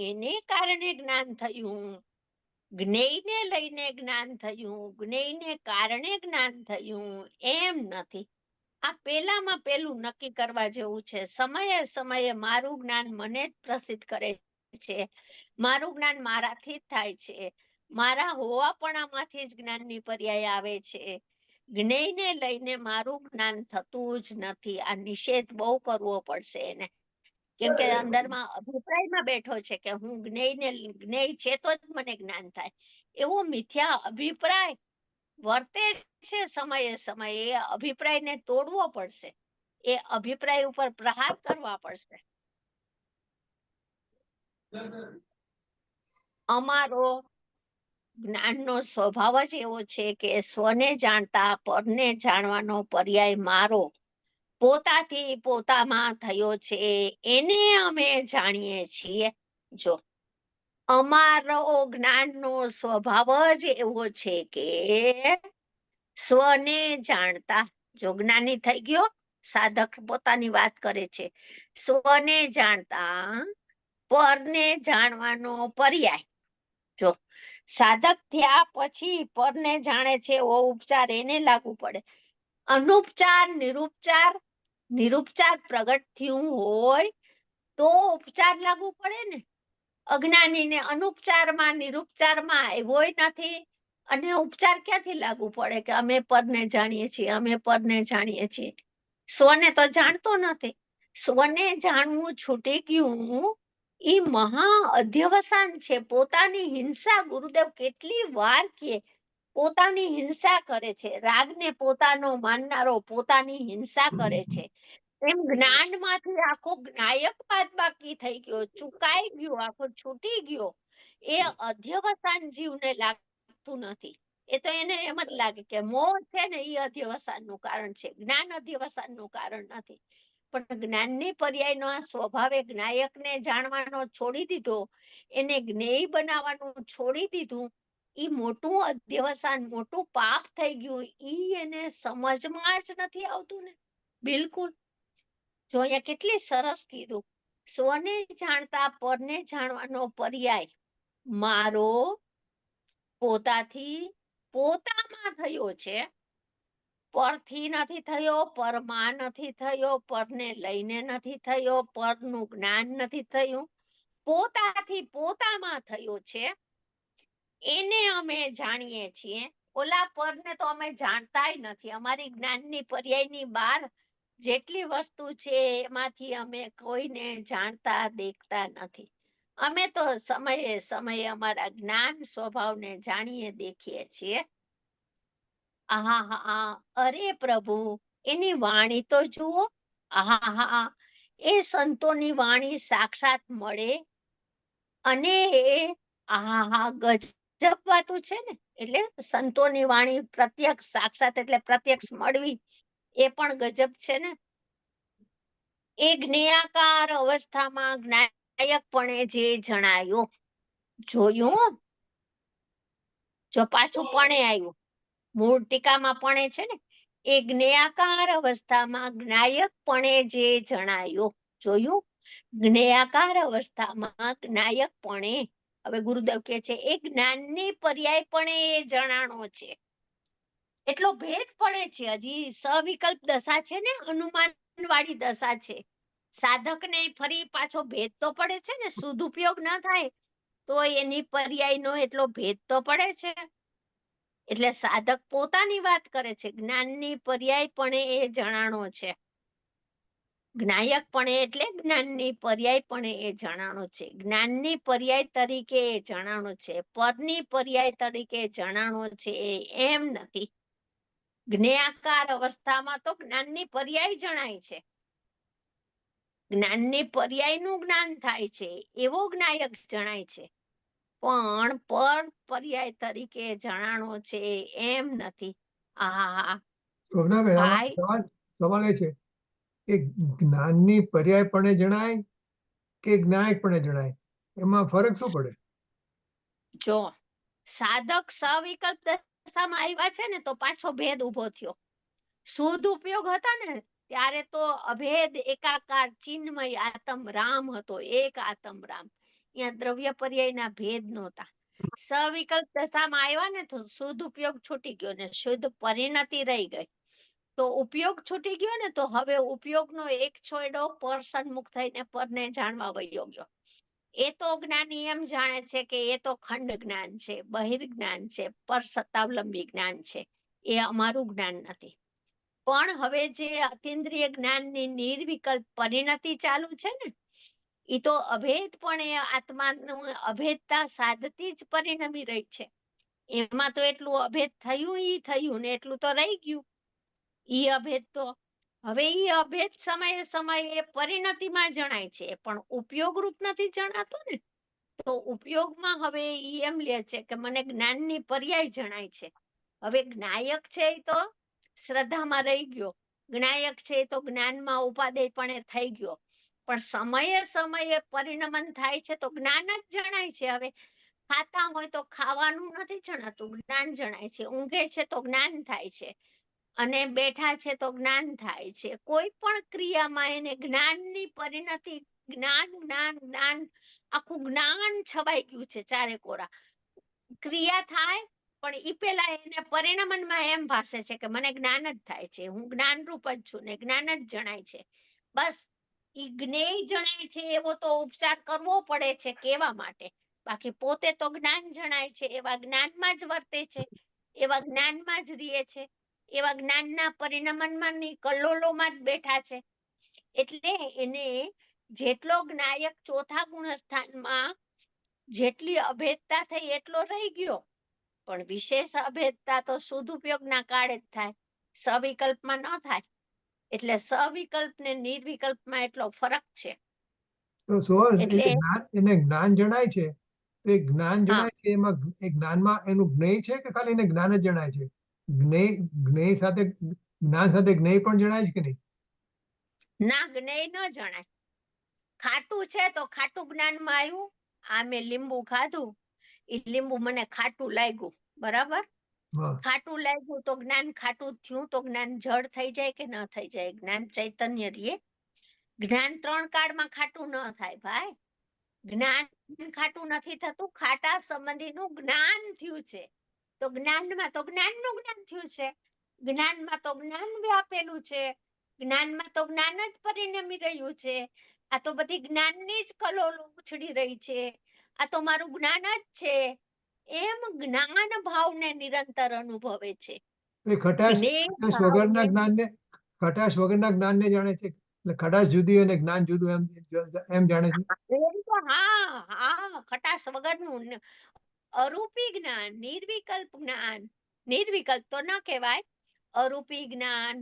એને કારણે જ્ઞાન થયું. જ્ઞેયને લઈને જ્ઞાન થયું, જ્ઞેયને કારણે જ્ઞાન થયું એમ નથી. આ પેલામાં પેલું નક્કી કરવા જેવું છે. સમયે સમયે મારું જ્ઞાન મને જ પ્રસિદ્ધ કરે છે, મારું જ્ઞાન મારાથી જ થાય છે, મારા હોવાપણામાંથી જ જ્ઞાનની પર્યાય આવે છે. જ્ઞેયને લઈને મારું જ્ઞાન થતું જ નથી. આ નિષેધ બહુ કરવો પડશે એને, કેમ કે અંદરમાં અભિપ્રાયમાં બેઠો છે કે હું જ્ઞેય છે તો જ મને જ્ઞાન થાય. એવો મિથ્યા અભિપ્રાય વર્તે છે સમયે સમયે. એ અભિપ્રાયને તોડવો પડશે. એ અભિપ્રાય ઉપર પ્રહાર કરવા પડશે. અમારો જ્ઞાનનો સ્વભાવ જ એવો છે કે સ્વને જાણતા પરને જાણવાનો પર્યાય મારો પોતાથી પોતામાં થયો છે, એને અમે જાણીએ છીએ. જો અમારો જ્ઞાનનો સ્વભાવ જ એવો છે કે સ્વને જાણતા. જો જ્ઞાની થઈ ગયો, સાધક પોતાની વાત કરે છે, સ્વને જાણતા પરને જાણવાનો પર્યાય. જો સાધક થયા પછી પરને જાણે છે એવો ઉપચાર એને લાગુ પડે. અનુપચાર નિરુપચાર પ્રગટ થયું હોય તો ઉપચાર લાગુ પડે ને. અજ્ઞાનીને અનુપચારમાં નિરુપચારમાં આવ્યોય નથી, અને ઉપચાર ક્યાંથી લાગુ પડે કે અમે પરને જાણીએ છીએ, અમે પરને જાણીએ છીએ. સ્વને તો જાણતો નથી. સ્વને જાણવું છૂટી ગયું ઈ મહા અધ્યવસાન છે. પોતાની હિંસા, ગુરુદેવ કેટલી વાર કહે, પોતાની હિંસા કરે છે. રાગને પોતાનો માનનારો પોતાની હિંસા કરે છે. એમ જ્ઞાનમાંથી આખો જ્ઞાયક બાદબાકી થઈ ગયો, ચુકાઈ ગયો, આખો છૂટી ગયો. એ અધ્યવસાન જીવને લાગતું નથી. એ તો એને એમ જ લાગે કે મોહ છે ને એ અધ્યવસાનનું કારણ છે, જ્ઞાન અધ્યવસાનનું કારણ નથી. પણ જ્ઞાનની પર્યાયનો આ સ્વભાવે જ્ઞાયકને જાણવાનો છોડી દીધો, એને જ્ઞેય બનાવવાનું છોડી દીધું. ઈ મોટું અધ્યવસાન, મોટું પાપ થઈ ગયું. ઈ એને સમજમાં જ નથી આવતું ને, બિલકુલ. જો અહીંયા કેટલી સરસ કીધું, સ્વને જાણતા પરને જાણવાનો પર્યાય મારો પોતાથી પોતામાં થયો છે. પરથી નથી થયો, પરમાં નથી થયો, પરને લઈને નથી થયો, પરનું જ્ઞાન નથી થયું, પોતાથી પોતામાં થયો છે. એને અમે જાણીએ છીએ. ઓલા પરને તો અમે જાણતાય નથી. અમારી જ્ઞાનની પર્યાયની બહાર જેટલી વસ્તુ છે એમાંથી અમે કોઈને જાણતા દેખતા નથી. અમે તો સમયે સમયે અમારા જ્ઞાન સ્વભાવને જાણીએ દેખીએ છીએ. આહા, અરે પ્રભુ, એની વાણી તો જુઓ. આહા, એ સંતોની વાણી સાક્ષાત મળે અને આહા, ગજબ વાતું છે ને. એટલે સંતોની વાણી પ્રત્યક્ષ સાક્ષાત એટલે પ્રત્યક્ષ મળવી, એ પણ ગજબ છે ને. એ જ્ઞેયાકાર અવસ્થામાં જ્ઞાયકપણે જે જણાયો, જોયું. જો પાછું પણે આવ્યું, મૂળ ટીકામાં પણે છે ને. એ જ્ઞેયાકાર અવસ્થામાં જ્ઞાયકપણે જે જણાયો, જોયું. જ્ઞેયાકાર અવસ્થામાં જ્ઞાયકપણે. હવે ગુરુદેવ કહે છે એ જ્ઞાનની પર્યાયપણે એ જણાણો છે. એટલો ભેદ પડે છે. હજી સવિકલ્પ દશા છે ને, અનુમાન વાળી દશા છે. સાધકને ફરી પાછો ભેદ તો પડે છે ને. સદુપયોગ ન થાય તો એની પર્યાયનો એટલો ભેદ તો પડે છે. એટલે સાધક પોતાની વાત કરે છે. જ્ઞાનની પર્યાયપણે એ જણાણો છે. જ્ઞાયકપણે એટલે જ્ઞાનની પર્યાયપણે એ જણાણો છે. જ્ઞાનની પર્યાય તરીકે એ જણાણો છે. પરની પર્યાય તરીકે જણાણો છે એમ નથી. જ્ઞેયાકાર અવસ્થામાં તો જ્ઞાનની પર્યાય જણાય છે. જ્ઞાનની પર્યાયનું જ્ઞાન થાય છે એવો જ્ઞાયક જણાય છે. પણ પર પર્યાય તરીકે જણાણો છે એમ નથી. આહા, શોભનાબેન, આમાં ભાઈ, સવાલ એ છે કે જ્ઞાનની પર્યાયપણે જણાય કે જ્ઞાયકપણે જણાય, એમાં ફરક શું પડે? જો સાધક સવિકલ્પ દશામાં આવ્યા છે ને તો પાછો ભેદ ઉભો થયો. શુદ્ધ ઉપયોગ હતા ને ત્યારે તો અભેદ એકાકાર ચિન્મય આત્મ રામ હતો. એક આત્મ રામ. અહીંયા દ્રવ્ય પર્યાયના ભેદ નહોતા. સવિકલ્પ દશામાં આવ્યા ને તો શુદ્ધ ઉપયોગ છૂટી ગયો ને શુદ્ધ પરિણતિ રહી ગઈ. તો ઉપયોગ છૂટી ગયો ને તો હવે ઉપયોગનો એક છોયડો પર સન્મુખ થઈને પરને જાણવા વયો ગયો. એ તો જ્ઞાની એમ જાણે છે કે એ તો ખંડ જ્ઞાન છે, બહિર્જ્ઞાન છે, પરસત્તાવલંબી જ્ઞાન છે, એ અમારું જ્ઞાન નથી. પણ હવે જે અતિન્દ્રિય જ્ઞાનની નિર્વિકલ્પ પરિણતિ ચાલુ છે ને, એ તો અભેદપણે આત્માનું અભેદતા સાધતી જ પરિણમી રહી છે. એમાં તો એટલું અભેદ થયું ને એટલું તો રહી ગયું. ઈ અભેદ તો હવે ઈ અભેદ સમયે પરિણતિમાં જણાય છે, પણ ઉપયોગ રૂપ નથી જણાતો ને. તો ઉપયોગમાં હવે ઈ એમ લે છે કે મને જ્ઞાનની પર્યાય જણાય છે. હવે જ્ઞાયક છે એ તો શ્રદ્ધામાં રહી ગયો, જ્ઞાયક છે એ તો જ્ઞાનમાં ઉપાદેયપણે થઈ ગયો, પણ સમયે પરિણમન થાય છે તો જ્ઞાન જ જણાય છે. હવે ખાતા હોય તો ખાવાનું નથી જણાતું, જ્ઞાન જણાય છે. ઊંઘે છે તો જ્ઞાન થાય છે, અને બેઠા છે તો જ્ઞાન થાય છે. કોઈ પણ ક્રિયામાં એને જ્ઞાનની પરિણતિ, જ્ઞાન જ્ઞાન જ્ઞાન, આખું જ્ઞાન છવાઈ ગયું છે ચારે કોરા. ક્રિયા થાય પણ ઈ પેલા એને પરિણમનમાં એમ ભાસે છે કે મને જ્ઞાન જ થાય છે, હું જ્ઞાન રૂપ જ છું ને જ્ઞાન જ જણાય છે. બસ ઈ જ્ઞેય જણાય છે એવો તો ઉપચાર કરવો પડે છે કેવા માટે, બાકી પોતે તો જ્ઞાન જણાય છે, એવા જ્ઞાનમાં જ વર્તે છે, એવા જ્ઞાનમાં જ રીએ છે, એવા જ્ઞાનના પરિણમનમાં ની કલ્લોલોમાં જ બેઠા છે. એટલે એને જેટલો જ્ઞાયક ચોથા ગુણસ્થાનમાં જેટલી અભેદતા થઈ એટલો રહી ગયો, પણ વિશેષ અભેદતા તો સદુપયોગના કાળે જ થાય, સવિકલ્પમાં ન થાય. એટલે સવિકલ્પ ને નિર્વિકલ્પમાં એટલો ફરક છે. તો સોલ એટલે એને જ્ઞાન જણાય છે, તો એ જ્ઞાન હા, જણાય છે એમાં એ જ્ઞાનમાં એનું જ્ઞેય છે કે ખાલી એને જ્ઞાન જ જણાય છે? જ્ઞેય સાથે જ્ઞાન સાથે જ્ઞેય પણ જણાય છે કે નહીં? ના, જ્ઞેય ન જણાય. ખાટું છે તો ખાટું જ્ઞાનમાં આવ્યું. આ મેં લીંબુ ખાધું, એ લીંબુ મને ખાટું લાગ્યું, બરાબર? હા, ખાટું લાગ્યું તો જ્ઞાન ખાટું થયું, તો જ્ઞાન જડ થઈ જાય કે ન થઈ જાય? જ્ઞાન ચૈતન્ય રીએ. જ્ઞાન 3 કાળમાં ખાટું ન થાય ભાઈ. જ્ઞાન ખાટું નથી થતું, ખાટા સંબંધીનું જ્ઞાન થયું છે. તો જ્ઞાનમાં તો જ્ઞાનનું જ્ઞાન થયું છે, જ્ઞાનમાં તો જ્ઞાન વ્યાપેલું છે, જ્ઞાનમાં તો જ્ઞાન જ પરિણમી રહ્યું છે. આ તો બધી જ્ઞાનની જ કલોલ ઉછળી રહી છે, આ તો મારું જ્ઞાન જ છે, એમ જ્ઞાન ભાવને નિરંતર અનુભવે છે. એ ખટાશ જ્ઞેય ખટાશ વગરના ભાવને જ્ઞાનને ખટાશ વગરના જ્ઞાનને જાણે છે, એટલે ખટાશ જુદી અને જ્ઞાન જુદું એમ જાણે છે. એમ તો હા હા, ખટાશ વગરનું અરૂપી જ્ઞાન, નિર્વિકલ્પ જ્ઞાન. નિર્વિકલ્પ તો ન કહેવાય, અરૂપી જ્ઞાન.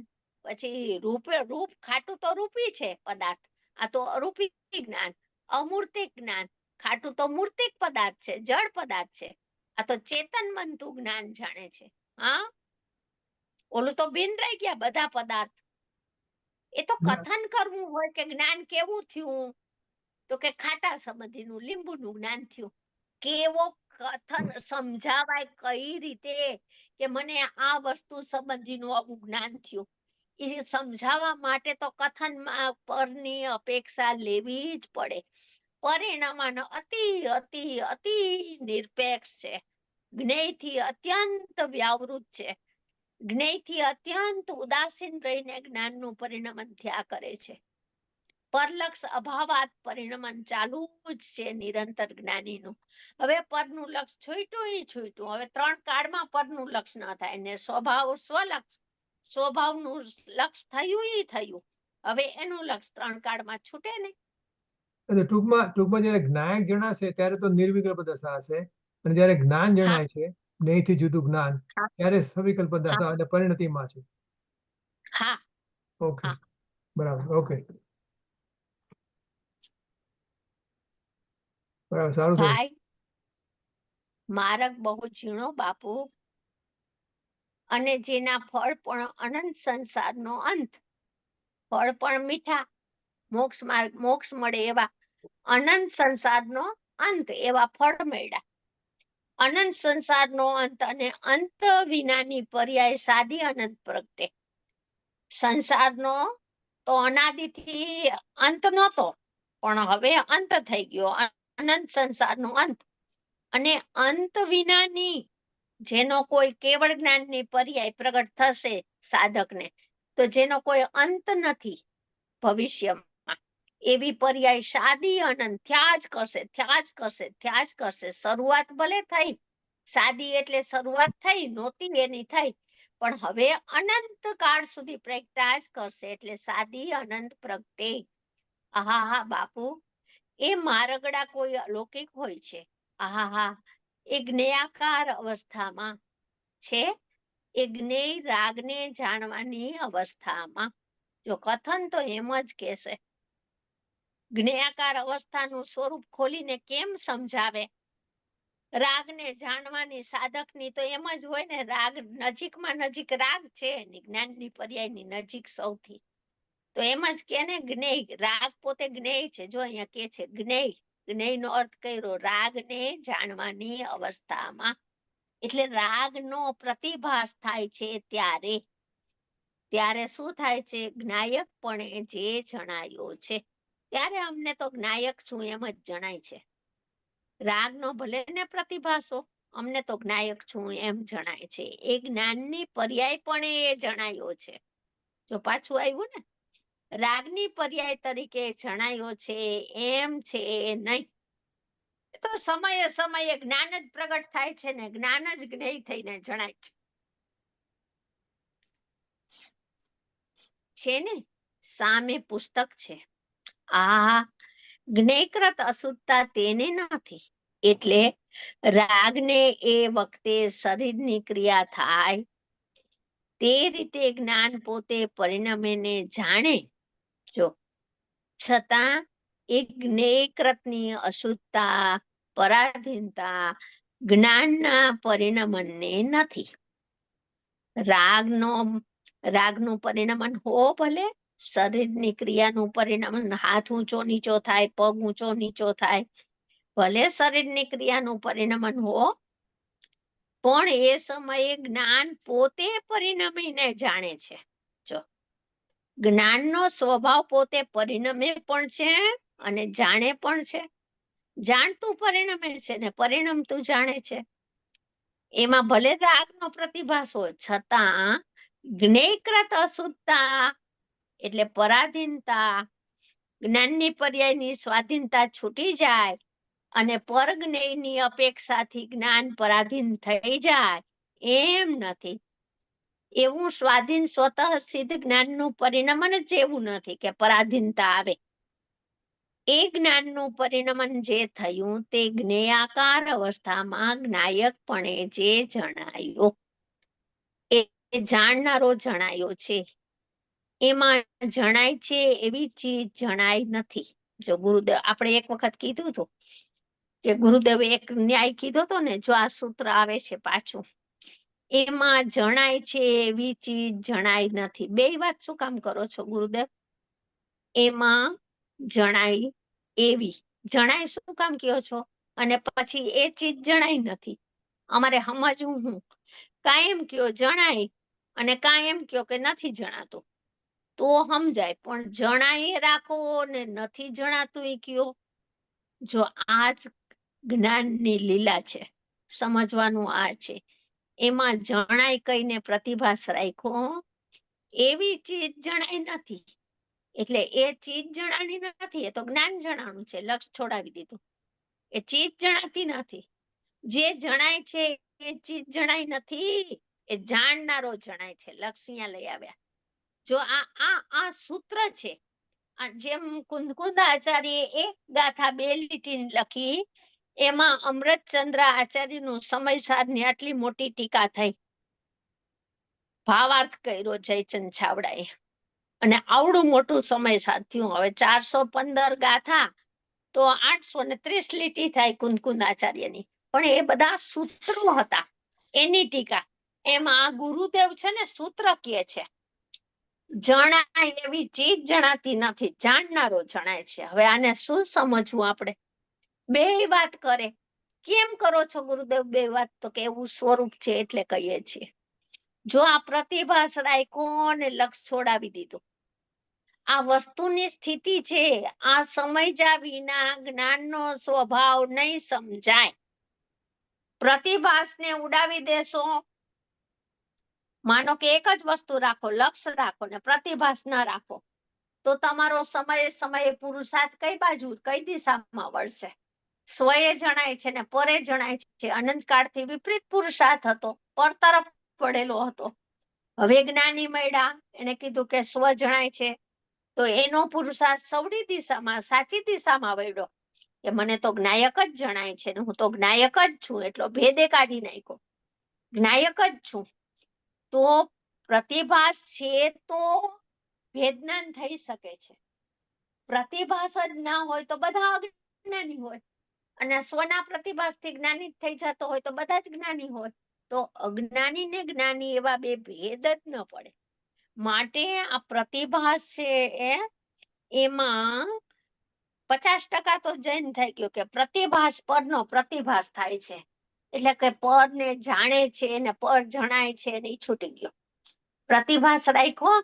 પછી રૂપ ખાટું તો રૂપી છે પદાર્થ, આ તો અરૂપી જ્ઞાન, અમૂર્તિક જ્ઞાન. ખાટું તો મૂર્તિક પદાર્થ છે, જળ પદાર્થ છે, આ તો ચેતન બનતું જ્ઞાન જાણે છે. હા, ઓલું તો બિન રહી ગયા બધા પદાર્થ. એ તો કથન કરવું હોય કે જ્ઞાન કેવું થયું, તો કે ખાટા સંબંધીનું લીંબુનું જ્ઞાન થયું. કેવો કથન સમજાવાય, કઈ રીતે કે મને આ વસ્તુ સંબંધીનું આવું જ્ઞાન થયું, એ સમજાવવા માટે તો કથનમાં પરની અપેક્ષા લેવી જ પડે. પરિણામન અતિ અતિ અતિ નિરપેક્ષ છે, જ્ઞેયથી અત્યંત વ્યાવૃત છે, જ્ઞેયથી અત્યંત ઉદાસીન રહીને જ્ઞાનનું પરિણમન થયા કરે છે. પરલક્ષ અભાવાત પરિણમન ચાલુ જ છે નિરંતર જ્ઞાનીનું. હવે પરનું લક્ષ છૂટ્યું. હવે 3 કાળમાં પરનું લક્ષ ન થાય ને સ્વભાવનું લક્ષ થયું. હવે એનું લક્ષ 3 કાળમાં છૂટે નહીં. એટલે ટૂંકમાં જયારે જ્ઞાયક જણાશે ત્યારે તો નિર્વિકલ્પ દશા હશે, અને જયારે જ્ઞાન હા, જણાય છે જ્ઞેયથી જુદું જ્ઞાન, હા, ત્યારે સવિકલ્પ હા, દશા એટલે પરિણતિમાં છે. હા, ઓકે, હા. બરાબર. ઓકે, બરાબર, સારું થયું. ભાઈ, માર્ગ બહુ ઝીણો બાપુ, અને જેના ફળ પણ અનંત સંસારનો અંત. ફળ પણ મીઠા, મોક્ષ મળે એવા અનંત સંસારનો અંત, એવા ફળ મળ્યા. અનંત સંસારનો અંત, અને અંત વિનાની પર્યાય સાદી અનંત પ્રગટે. સંસારનો તો અનાદિથી અંત નહોતો, પણ હવે અંત થઈ ગયો, અનંત સંસારનો અંત. અને અંત વિનાની, જેનો કોઈ કેવળ જ્ઞાનની પર્યાય પ્રગટ થશે સાધકને, તો જેનો કોઈ અંત નથી ભવિષ્યમાં, એવી પર્યાય સાદી અનંત થયા જ કરશે, થયા જ કરશે, થયા જ કરશે. શરૂઆત ભલે થઈ, સાદી એટલે શરૂઆત થઈ, નહોતી એની થઈ, પણ હવે અનંત કાળ સુધી પ્રગટા જ કરશે. એટલે સાદી અનંત પ્રગટે. આહા બાપુ, એ મારગડા કોઈ અલૌકિક હોય છે. આહા, એ જ્ઞેયાકાર અવસ્થામાં છે, એ જ્ઞેય રાગને જાણવાની અવસ્થામાં. જો કથન તો એમ જ કહેશે. જ્ઞેયાકાર અવસ્થાનું સ્વરૂપ ખોલીને કેમ સમજાવે? રાગને જાણવાની સાધકની તો એમ જ હોય ને, રાગ નજીકમાં નજીક રાગ છે, જ્ઞાનની પર્યાયની નજીક સૌથી. તો એમ જ કે ને, જ્ઞેય રાગ પોતે જ્ઞેય છે. જો અહીંયા કે છે જ્ઞેય, જ્ઞેયનો અર્થ કર્યો રાગને જાણવાની અવસ્થામાં. એટલે રાગનો પ્રતિભાસ થાય છે ત્યારે શું થાય છે? જ્ઞાયકપણે જે જણાયો છે ત્યારે અમને તો જ્ઞાયક છું એમ જ જણાય છે. રાગનો ભલે ને પ્રતિભાસો, અમને તો જ્ઞાયક છું એમ જણાય છે. એ જ્ઞાનની પર્યાય પણ એ જણાયો છે. જો પાછું આવ્યું ને, રાગની પર્યાય તરીકે જણાયો છે એમ છે નહીં. તો સમયે સમયે જ્ઞાન જ પ્રગટ થાય છે ને, જ્ઞાન જ જ્ઞેય થઈને જણાય છે ને. સામે પુસ્તક છે. આ જ્ઞેયકૃત અશુદ્ધતા તેને નથી. એટલે રાગને એ વખતે શરીરની ક્રિયા થાય તે રીતે જ્ઞાન પોતે પરિણમે ને જાણે. જો છતાં એ જ્ઞેયકૃતની અશુદ્ધતા, પરાધીનતા જ્ઞાનના પરિણમને નથી. રાગનું પરિણમન હો ભલે, શરીરની ક્રિયાનું પરિણમન, હાથ ઊંચો નીચો થાય, પગ ઊંચો નીચો થાય, ભલે શરીરની ક્રિયાનું પરિણમન હો, પણ એ સમયે જ્ઞાન પોતે પરિણમીને જાણે છે. જો જ્ઞાનનો સ્વભાવ પોતે પરિણમે પણ છે અને જાણે પણ છે. જાણતું પરિણમે છે ને પરિણમતું જાણે છે. એમાં ભલે રાગનો પ્રતિભાસ હોય, છતાં જ્ઞેયકૃત અશુદ્ધતા એટલે પરાધીનતા, જ્ઞાનની પર્યાયની સ્વાધીનતા છૂટી જાય અને પરજ્ઞેયની અપેક્ષાથી જ્ઞાન પરાધીન થઈ જાય એમ નથી. એવું સ્વાધીન સ્વતઃ સિદ્ધ જ્ઞાનનું પરિણમન જ એવું નથી કે પરાધીનતા આવે. એ જ્ઞાનનું પરિણમન જે થયું તે જ્ઞેયાકાર અવસ્થામાં જ્ઞાયકપણે જે જણાયો, એ જાણનારો જણાયો છે. એમાં જણાય છે એવી ચીજ જણાય નથી. જો ગુરુદેવ, આપણે એક વખત કીધું હતું કે ગુરુદેવે એક ન્યાય કીધો હતો ને, જો આ સૂત્ર આવે છે પાછું, એમાં જણાય છે એવી ચીજ જણાય નથી. બે વાત શું કામ કરો છો ગુરુદેવ? એમાં જણાય એવી, જણાય શું કામ કહો છો? અને પછી એ ચીજ જણાય નથી. અમારે સમજવું હું? કાયમ કયો જણાય અને કાયમ કયો કે નથી જણાતું, તો સમજાય. પણ જણાય રાખો ને નથી જણાતું એ કયો. જો આ જ જ્ઞાનની લીલા છે, સમજવાનું આ છે. એમાં જણાય કઈને પ્રતિભાસ રાખ્યો, એવી ચીજ જણાય નથી. એટલે એ ચીજ જણાણી નથી, એ તો જ્ઞાન જણાણું છે, લક્ષ છોડાવી દીધું. એ ચીજ જણાતી નથી. જે જણાય છે એ ચીજ જણાય નથી, એ જાણનારો જણાય છે. લક્ષ અહીંયા લઈ આવ્યા. જો આ સૂત્ર છે. જેમ કુંદકુંદ આચાર્ય એક ગાથા 2 લીટી લખી, એમાં અમૃતચંદ્ર આચાર્યનું સમયસારની આટલી મોટી ટીકા થઈ, ભાવાર્થ કર્યો જયચંદ છાવડાએ, અને આવડું મોટું સમયસાર થયું. હવે 415 ગાથા તો 830 લીટી થાય કુંદકુંદ આચાર્યની. પણ એ બધા સૂત્રો હતા એની ટીકા. એમાં ગુરુદેવ છે ને સૂત્ર કહે છે, જણાય એવી ચીજ જણાતી નથી, જાણનારો જણાય છે. હવે આને શું સમજવું આપણે? બે વાત કરે. કેમ કરો છો ગુરુદેવ બે વાત? તો કે એવું સ્વરૂપ છે એટલે કહીએ છીએ. જો આ પ્રતિભાસ રાખ્યો ને લક્ષ છોડાવી દીધું, આ વસ્તુની સ્થિતિ છે. આ સમજ્યા વિના જ્ઞાનનો સ્વભાવ નહીં સમજાય. પ્રતિભાસને ઉડાવી દેશો, માનો કે એક જ વસ્તુ રાખો, લક્ષ રાખો ને પ્રતિભાસ ન રાખો, તો તમારો સમયે પુરુષાર્થ કઈ બાજુ, કઈ દિશામાં વળશે? સ્વએ જણાય છે ને પરે જણાય છે. અનંતકાળથી વિપરીત પુરુષાર્થ હતો, પર તરફ પડેલો હતો. હવે જ્ઞાની મળ્યા, એને કીધું કે સ્વ જણાય છે, તો એનો પુરુષાર્થ સવડી દિશામાં, સાચી દિશામાં વળ્યો કે મને તો જ્ઞાયક જ જણાય છે ને હું તો જ્ઞાયક જ છું. એટલો ભેદે કાઢી નાખ્યો, જ્ઞાયક જ છું. તો પ્રતિભાસ છે તો ભેદજ્ઞાન થઈ શકે છે. પ્રતિભાસ જ ના હોય તો બધા અજ્ઞાની હોય, અને સ્વના પ્રતિભાસથી જ્ઞાની થઈ જતો હોય તો બધા જ જ્ઞાની હોય. તો અજ્ઞાની ને જ્ઞાની એવા બે ભેદ જ ન પડે. માટે આ પ્રતિભાસ છે એમાં 50% તો જૈન થઈ ગયો કે પ્રતિભાસ પરનો પ્રતિભાસ થાય છે, એટલે કે પરને જાણે છે ને પર જણાય છે ને ઈ છૂટી ગયો. પ્રતિભાસ રાખ્યો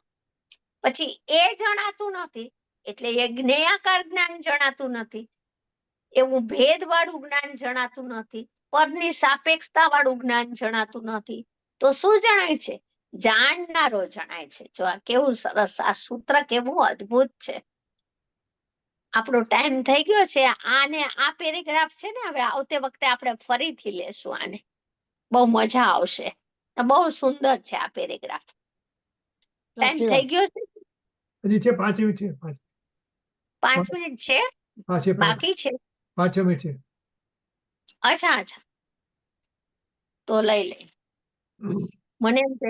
પછી એ જણાતું નથી, એટલે એ જ્ઞેયાકાર જ્ઞાન જણાતું નથી, એવું ભેદ વાળું જ્ઞાન જણાતું નથી, પરની સાપેક્ષતા વાળું જ્ઞાન જણાતું નથી. તો શું જણાય છે? જાણનારો જણાય છે. જો આ કેવું સરસ, આ સૂત્ર કેવું અદ્ભુત છે. આપણો ટાઈમ થઈ ગયો છે. આને આ પેરેગ્રાફ છે ને હવે આવતે વખતે આપણે ફરીથી લેશું આને, બહુ મજા આવશે. બહુ સુંદર છે આ પેરેગ્રાફ. ટાઈમ થઈ ગયો છે, હજી છે 5 મિનિટ છે. 5 મિનિટ છે હા છે, બાકી છે. 5-6 મિનિટ છે. અચ્છા અચ્છા, તો લઈ લે. મને એમ કે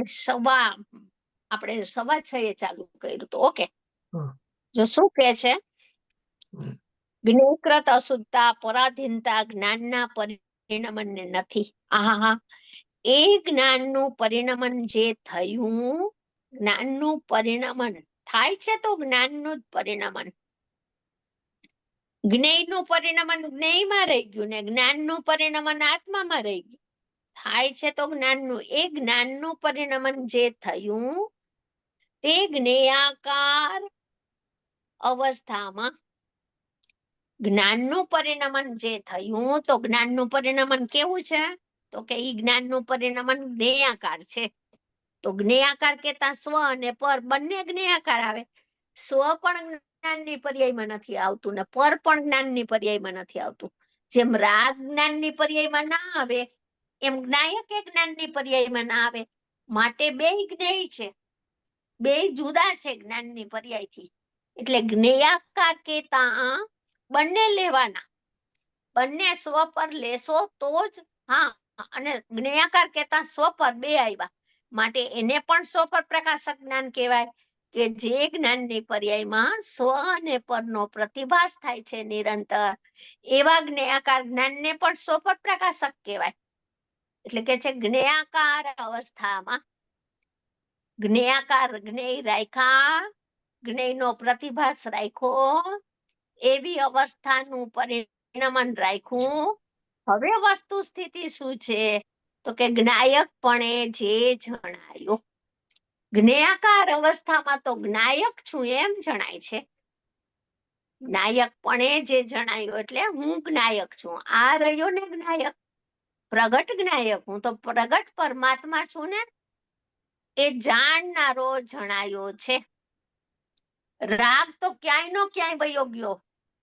આપણે 6:15 ચાલુ કર્યું તો ઓકે. હા. જો શું કે છે, જ્ઞેયકૃત અશુદ્ધતા પરાધીનતા જ્ઞાનના પરિણમનને નથી. આહા, એ જ્ઞાનનું પરિણમન જે થયું, જ્ઞાનનું પરિણમન થાય છે તો જ્ઞાનનું જ પરિણમન. જ્ઞેયનું પરિણમન જ્ઞેયમાં રહી ગયું ને જ્ઞાનનું પરિણમન આત્મામાં રહી ગયું. થાય છે તો જ્ઞાનનું, એ જ્ઞાનનું પરિણમન જે થયું તે જ્ઞેયાકાર અવસ્થામાં, જ્ઞાનનું પરિણમન જે થયું, તો જ્ઞાનનું પરિણમન કેવું છે? તો કે ઈ જ્ઞાનનું પરિણમન જ્ઞેયાકાર છે. તો જ્ઞેયાકાર કેતા સ્વ અને પર બંને જ્ઞેયાકાર આવે. સ્વ પણ જ્ઞાનની પર્યાયમાં નથી આવતું ને પર પણ જ્ઞાનની પર્યાયમાં નથી આવતું. જેમ રાગ જ્ઞાનની પર્યાયમાં ના આવે એમ જ્ઞાયક એ જ્ઞાનની પર્યાયમાં ના આવે. માટે બે જ્ઞેય છે, બે જુદા છે જ્ઞાનની પર્યાયથી. એટલે જ્ઞેયાકાર કેતા બંને લેવાના, બંને સ્વ પર લેશો તો જ. હા, અને જ્ઞેયાકાર કેતા સ્વ પર બે આવ્યા, માટે એને પણ સ્વ પર પ્રકાશક જ્ઞાન કહેવાય કે જે જ્ઞાનની પર્યાયમાં સ્વ અને પરનો પ્રતિભાસ થાય છે નિરંતર. એવા જ્ઞેયાકાર જ્ઞાનને પણ સ્વ પર પ્રકાશક કહેવાય. એટલે કે છે જ્ઞેયાકાર અવસ્થામાં, જ્ઞેયાકાર જ્ઞેય રાખ્યા, જ્ઞેયનો પ્રતિભાસ રાખ્યો, એવી અવસ્થાનું પરિણમન રાખ્યું. હવે વસ્તુ સ્થિતિ શું છે? તો કે જ્ઞાયકપણે જે જણાયો. જ્ઞેયાકાર અવસ્થામાં તો જ્ઞાયક છું એમ જણાય છે. જ્ઞાયકપણે જે જણાયું એટલે હું જ્ઞાયક છું. આ રહ્યો ને જ્ઞાયક, પ્રગટ જ્ઞાયક. હું તો પ્રગટ પરમાત્મા છું ને, એ જાણનારો જણાયો છે. રાગ તો ક્યાંય નો ક્યાંય વયો ગયો,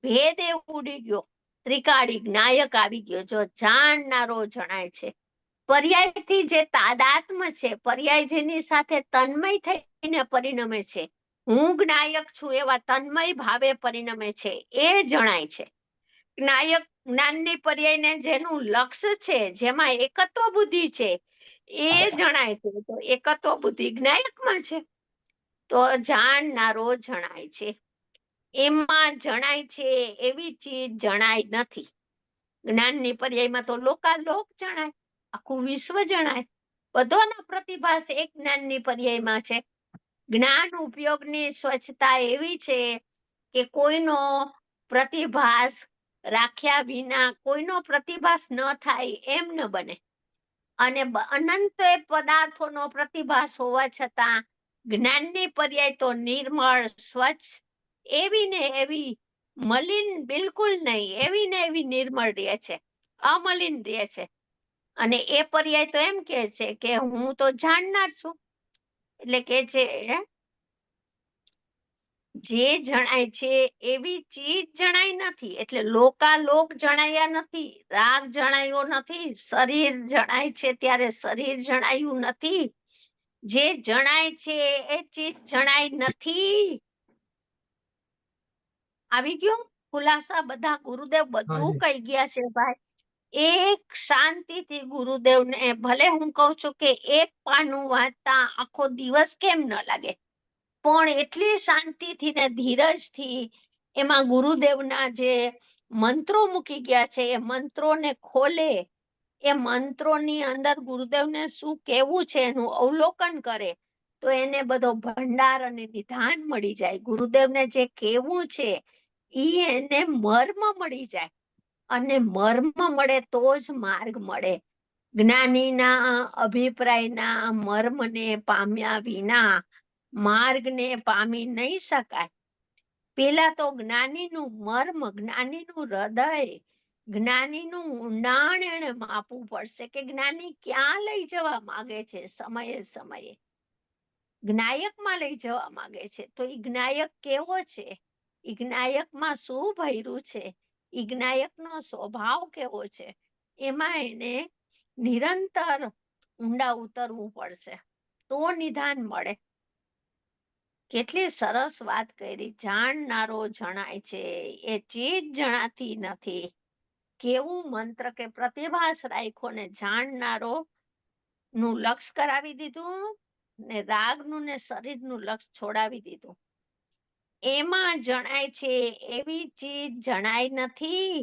ભેદ એ ઉડી ગયો, ત્રિકાળી જ્ઞાયક આવી ગયો. જો જાણનારો જણાય છે. પર્યાયથી જે તાદાત્મ છે, પર્યાય જેની સાથે તન્મય થઈને પરિણમે છે, હું જ્ઞાયક છું એવા તન્મય ભાવે પરિણમે છે, એ જણાય છે. જ્ઞાયક જ્ઞાનની પર્યાયને જેનું લક્ષ્ય છે, જેમાં એકત્વ બુદ્ધિ છે, એ જણાય છે. તો એકત્વ બુદ્ધિ જ્ઞાયકમાં છે, તો જાણનારો જણાય છે. એમાં જણાય છે એવી ચીજ જણાય નથી. જ્ઞાનની પર્યાયમાં તો લોકાલોક જણાય, આખું વિશ્વ જણાય. બધાના પ્રતિભાસ એક જ્ઞાનની પર્યાયમાં છે. જ્ઞાન ઉપયોગની સ્વચ્છતા એવી છે કે કોઈનો પ્રતિભાસ રાખ્યા વિના કોઈનો પ્રતિભાસ ન થાય એમ ન બને. અને અનંત પદાર્થોનો પ્રતિભાસ હોવા છતાં જ્ઞાનની પર્યાય તો નિર્મળ, સ્વચ્છ, એવી ને એવી મલિન બિલકુલ નહીં, એવી ને એવી નિર્મળ રહે છે, અમલિન રહે છે. અને એ પર્યાય તો એમ કે છે કે હું તો જાણનાર છું. એટલે કે છે જે જણાય છે એવી ચીજ જણાય નથી, એટલે લોકાલોક જણાયા નથી, રાગ જણાયો નથી, શરીર જણાય છે ત્યારે શરીર જણાયું નથી, જે જણાય છે એ ચીજ જણાય નથી. આવી ગયો ખુલાસા? બધા ગુરુદેવ બધું હાજી કહી ગયા છે ભાઈ. એક શાંતિથી ગુરુદેવને ભલે હું કહું છું કે એક પાનું વાંચતા આખો દિવસ કેમ ન લાગે, પણ એટલી શાંતિથી ને ધીરજથી એમાં ગુરુદેવના જે મંત્રો મૂકી ગયા છે એ મંત્રોને ખોલે, એ મંત્રોની અંદર ગુરુદેવને શું કહેવું છે એનું અવલોકન કરે, તો એને બધો ભંડાર અને નિધાન મળી જાય. ગુરુદેવને જે કહેવું છે ઈ એને મર્મ મળી જાય, અને મર્મ મળે તો જ માર્ગ મળે. જ્ઞાનીના અભિપ્રાયના મર્મને પામ્યા વિના માર્ગને પામી નહીં શકાય. પેલા તો જ્ઞાનીનું મર્મ, જ્ઞાનીનું હૃદય, જ્ઞાનીનું ઊંડાણ એને માપવું પડશે કે જ્ઞાની ક્યાં લઈ જવા માંગે છે. સમયે સમયે જ્ઞાયકમાં લઈ જવા માંગે છે, તો ઈ જ્ઞાયક કેવો છે, ઈ જ્ઞાયકમાં શું ભર્યું છે, ઈ જ્ઞાયકનો સ્વભાવ કેવો છે, એમાં એને નિરંતર ઊંડા ઉતરવું પડશે તો નિધાન મળે. કેટલી સરસ વાત કરી. જાણનારો જણાય છે એ ચીજ જણાતી નથી. કેવું મંત્ર કે પ્રતિભાસ રાખ્યો ને જાણનારો નું લક્ષ કરાવી દીધું ને રાગનું ને શરીરનું લક્ષ છોડાવી દીધું. એમાં જણાય છે એવી ચીજ જણાય નથી,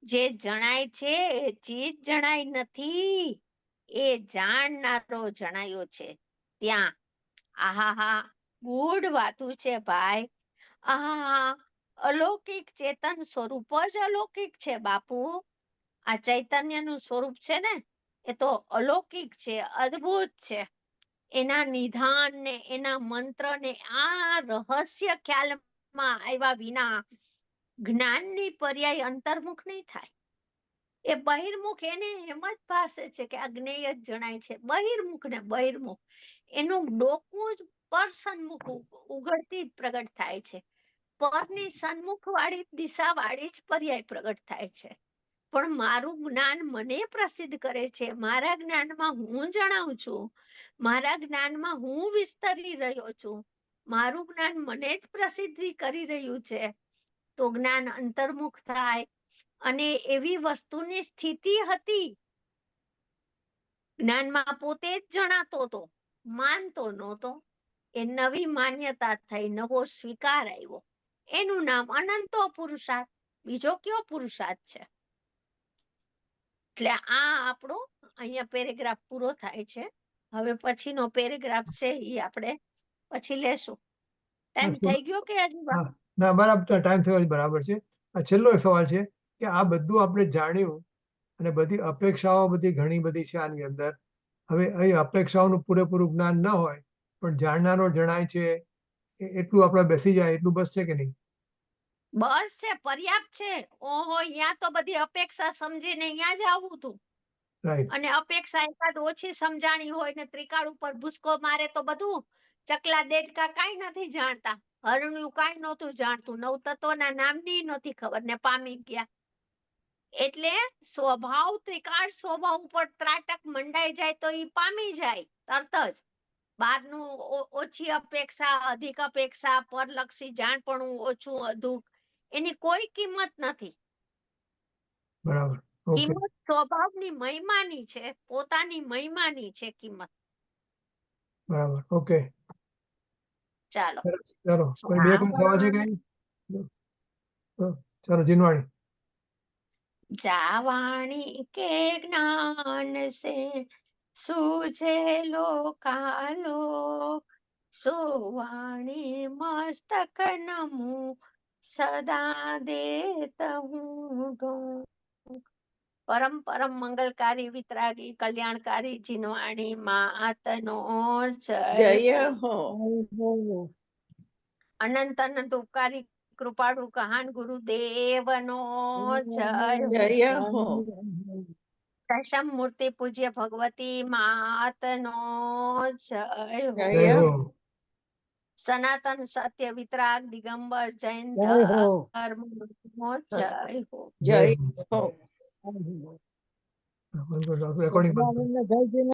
જે જણાય છે એ ચીજ જણાય નથી, એ જાણનારો જણાયો છે ત્યાં. આહાહા, ગૂઢ વાતું છે ભાઈ. આહાહા, અલૌકિક ચેતન સ્વરૂપ જ અલૌકિક છે બાપુ. આ ચૈતન્યનું સ્વરૂપ છે ને એ તો અલૌકિક છે, અદ્ભુત છે. એના નિધાન ને એના મંત્ર ને આ રહસ્ય ખ્યાલમાં આવ્યા વિના જ્ઞાનની પર્યાય અંતર્મુખ નહીં થાય. એ બહિર્મુખ એને એમ જ ભાસે છે કે આ જ્ઞેય જ જણાય છે. બહિર્મુખ ને બહિર્મુખ એનું ડોકું જ પર સન્મુખ ઉઘડતી જ પ્રગટ થાય છે. પરની સન્મુખ વાળી દિશા વાળી જ પર્યાય પ્રગટ થાય છે. પણ મારું જ્ઞાન મને પ્રસિદ્ધ કરે છે, મારા જ્ઞાનમાં હું જણાવું છું, મારા જ્ઞાનમાં હું વિસ્તરી રહ્યો છું, મારું જ્ઞાન મને જ પ્રસિદ્ધિ કરી રહ્યું છે. તો જ્ઞાન અંતર્મુખ થાય. અને એવી વસ્તુની સ્થિતિ હતી, જ્ઞાનમાં પોતે જ જણાતો હતો, માનતો નહોતો. એ નવી માન્યતા થઈ, નવો સ્વીકાર આવ્યો. એનું નામ અનંતો પુરુષાર્થ. બીજો કયો પુરુષાર્થ છે? એટલે આ આપણો અહીંયા પેરેગ્રાફ પૂરો થાય છે. હવે પછીનો પેરેગ્રાફ છે એ આપણે પછી લેશું. ટાઈમ થઈ ગયો કે હજી વાર? હા ના બરાબર ટાઈમ થયો છે, બરાબર છે. આ છેલ્લો એક સવાલ છે કે આ બધું આપણે જાણ્યું અને બધી અપેક્ષાઓ બધી ઘણી બધી છે આની અંદર. હવે એ અપેક્ષાઓનું પૂરેપૂરું જ્ઞાન ન હોય પણ જાણનારો જણાય છે એટલું આપણે બેસી જાય એટલું બસ છે કે નહીં? બસ છે, પર્યાપ્ત છે. ઓહો, અહીંયા તો બધી અપેક્ષા સમજીને અહીંયા જ આવું હતું. રાઈટ. અને અપેક્ષા એકાદ ઓછી સમજાણી હોય ને ત્રિકાળ ઉપર ભૂસકો મારે તો બધું ચકલા દેડકા કાંઈ નથી જાણતા, હરણ્યું કાંઈ નહોતું જાણતું, નવ તત્વના નામની નહોતી ખબર ને પામી ગયા. એટલે સ્વભાવ ત્રિકાળ સ્વભાવ ઉપર ત્રાટક મંડાઈ જાય તો ઈ પામી જાય તરત જ. બહારનું ઓછી અપેક્ષા, અધિક અપેક્ષા, પરલક્ષી જાણપણું ઓછું અધુક, એની કોઈ કિંમત નથી. બરાબર. ઓકે. કિંમત સ્વભાવની મહિમાની છે, પોતાની મહિમાની છે કિંમત. બરાબર. ઓકે. ચાલો. ચાલો કોઈ બે કોઈ સવાલ છે કઈ? ચાલો જીનવાણી. જાવાણી કે જ્ઞાન સે सूझे लोकालो सुवाणी मस्तक नमु सदा देत हूँ ढोंग। परम परम मंगलकारी वितरागी कल्याणकारी जिनवाणी मातनो जय जय हो। हो। अनंत अनंत उपकारी कृपाळु कहान गुरुदेवनो जय जय हो। दशम मूर्ति पूज्य भगवती मातनो जय हो। जय જય हो। હો. સનાતન સત્ય વિતરાગ દિગંબર જૈન જય હો ધર્મ જય હો. જય જય હો રેકોર્ડિંગ જય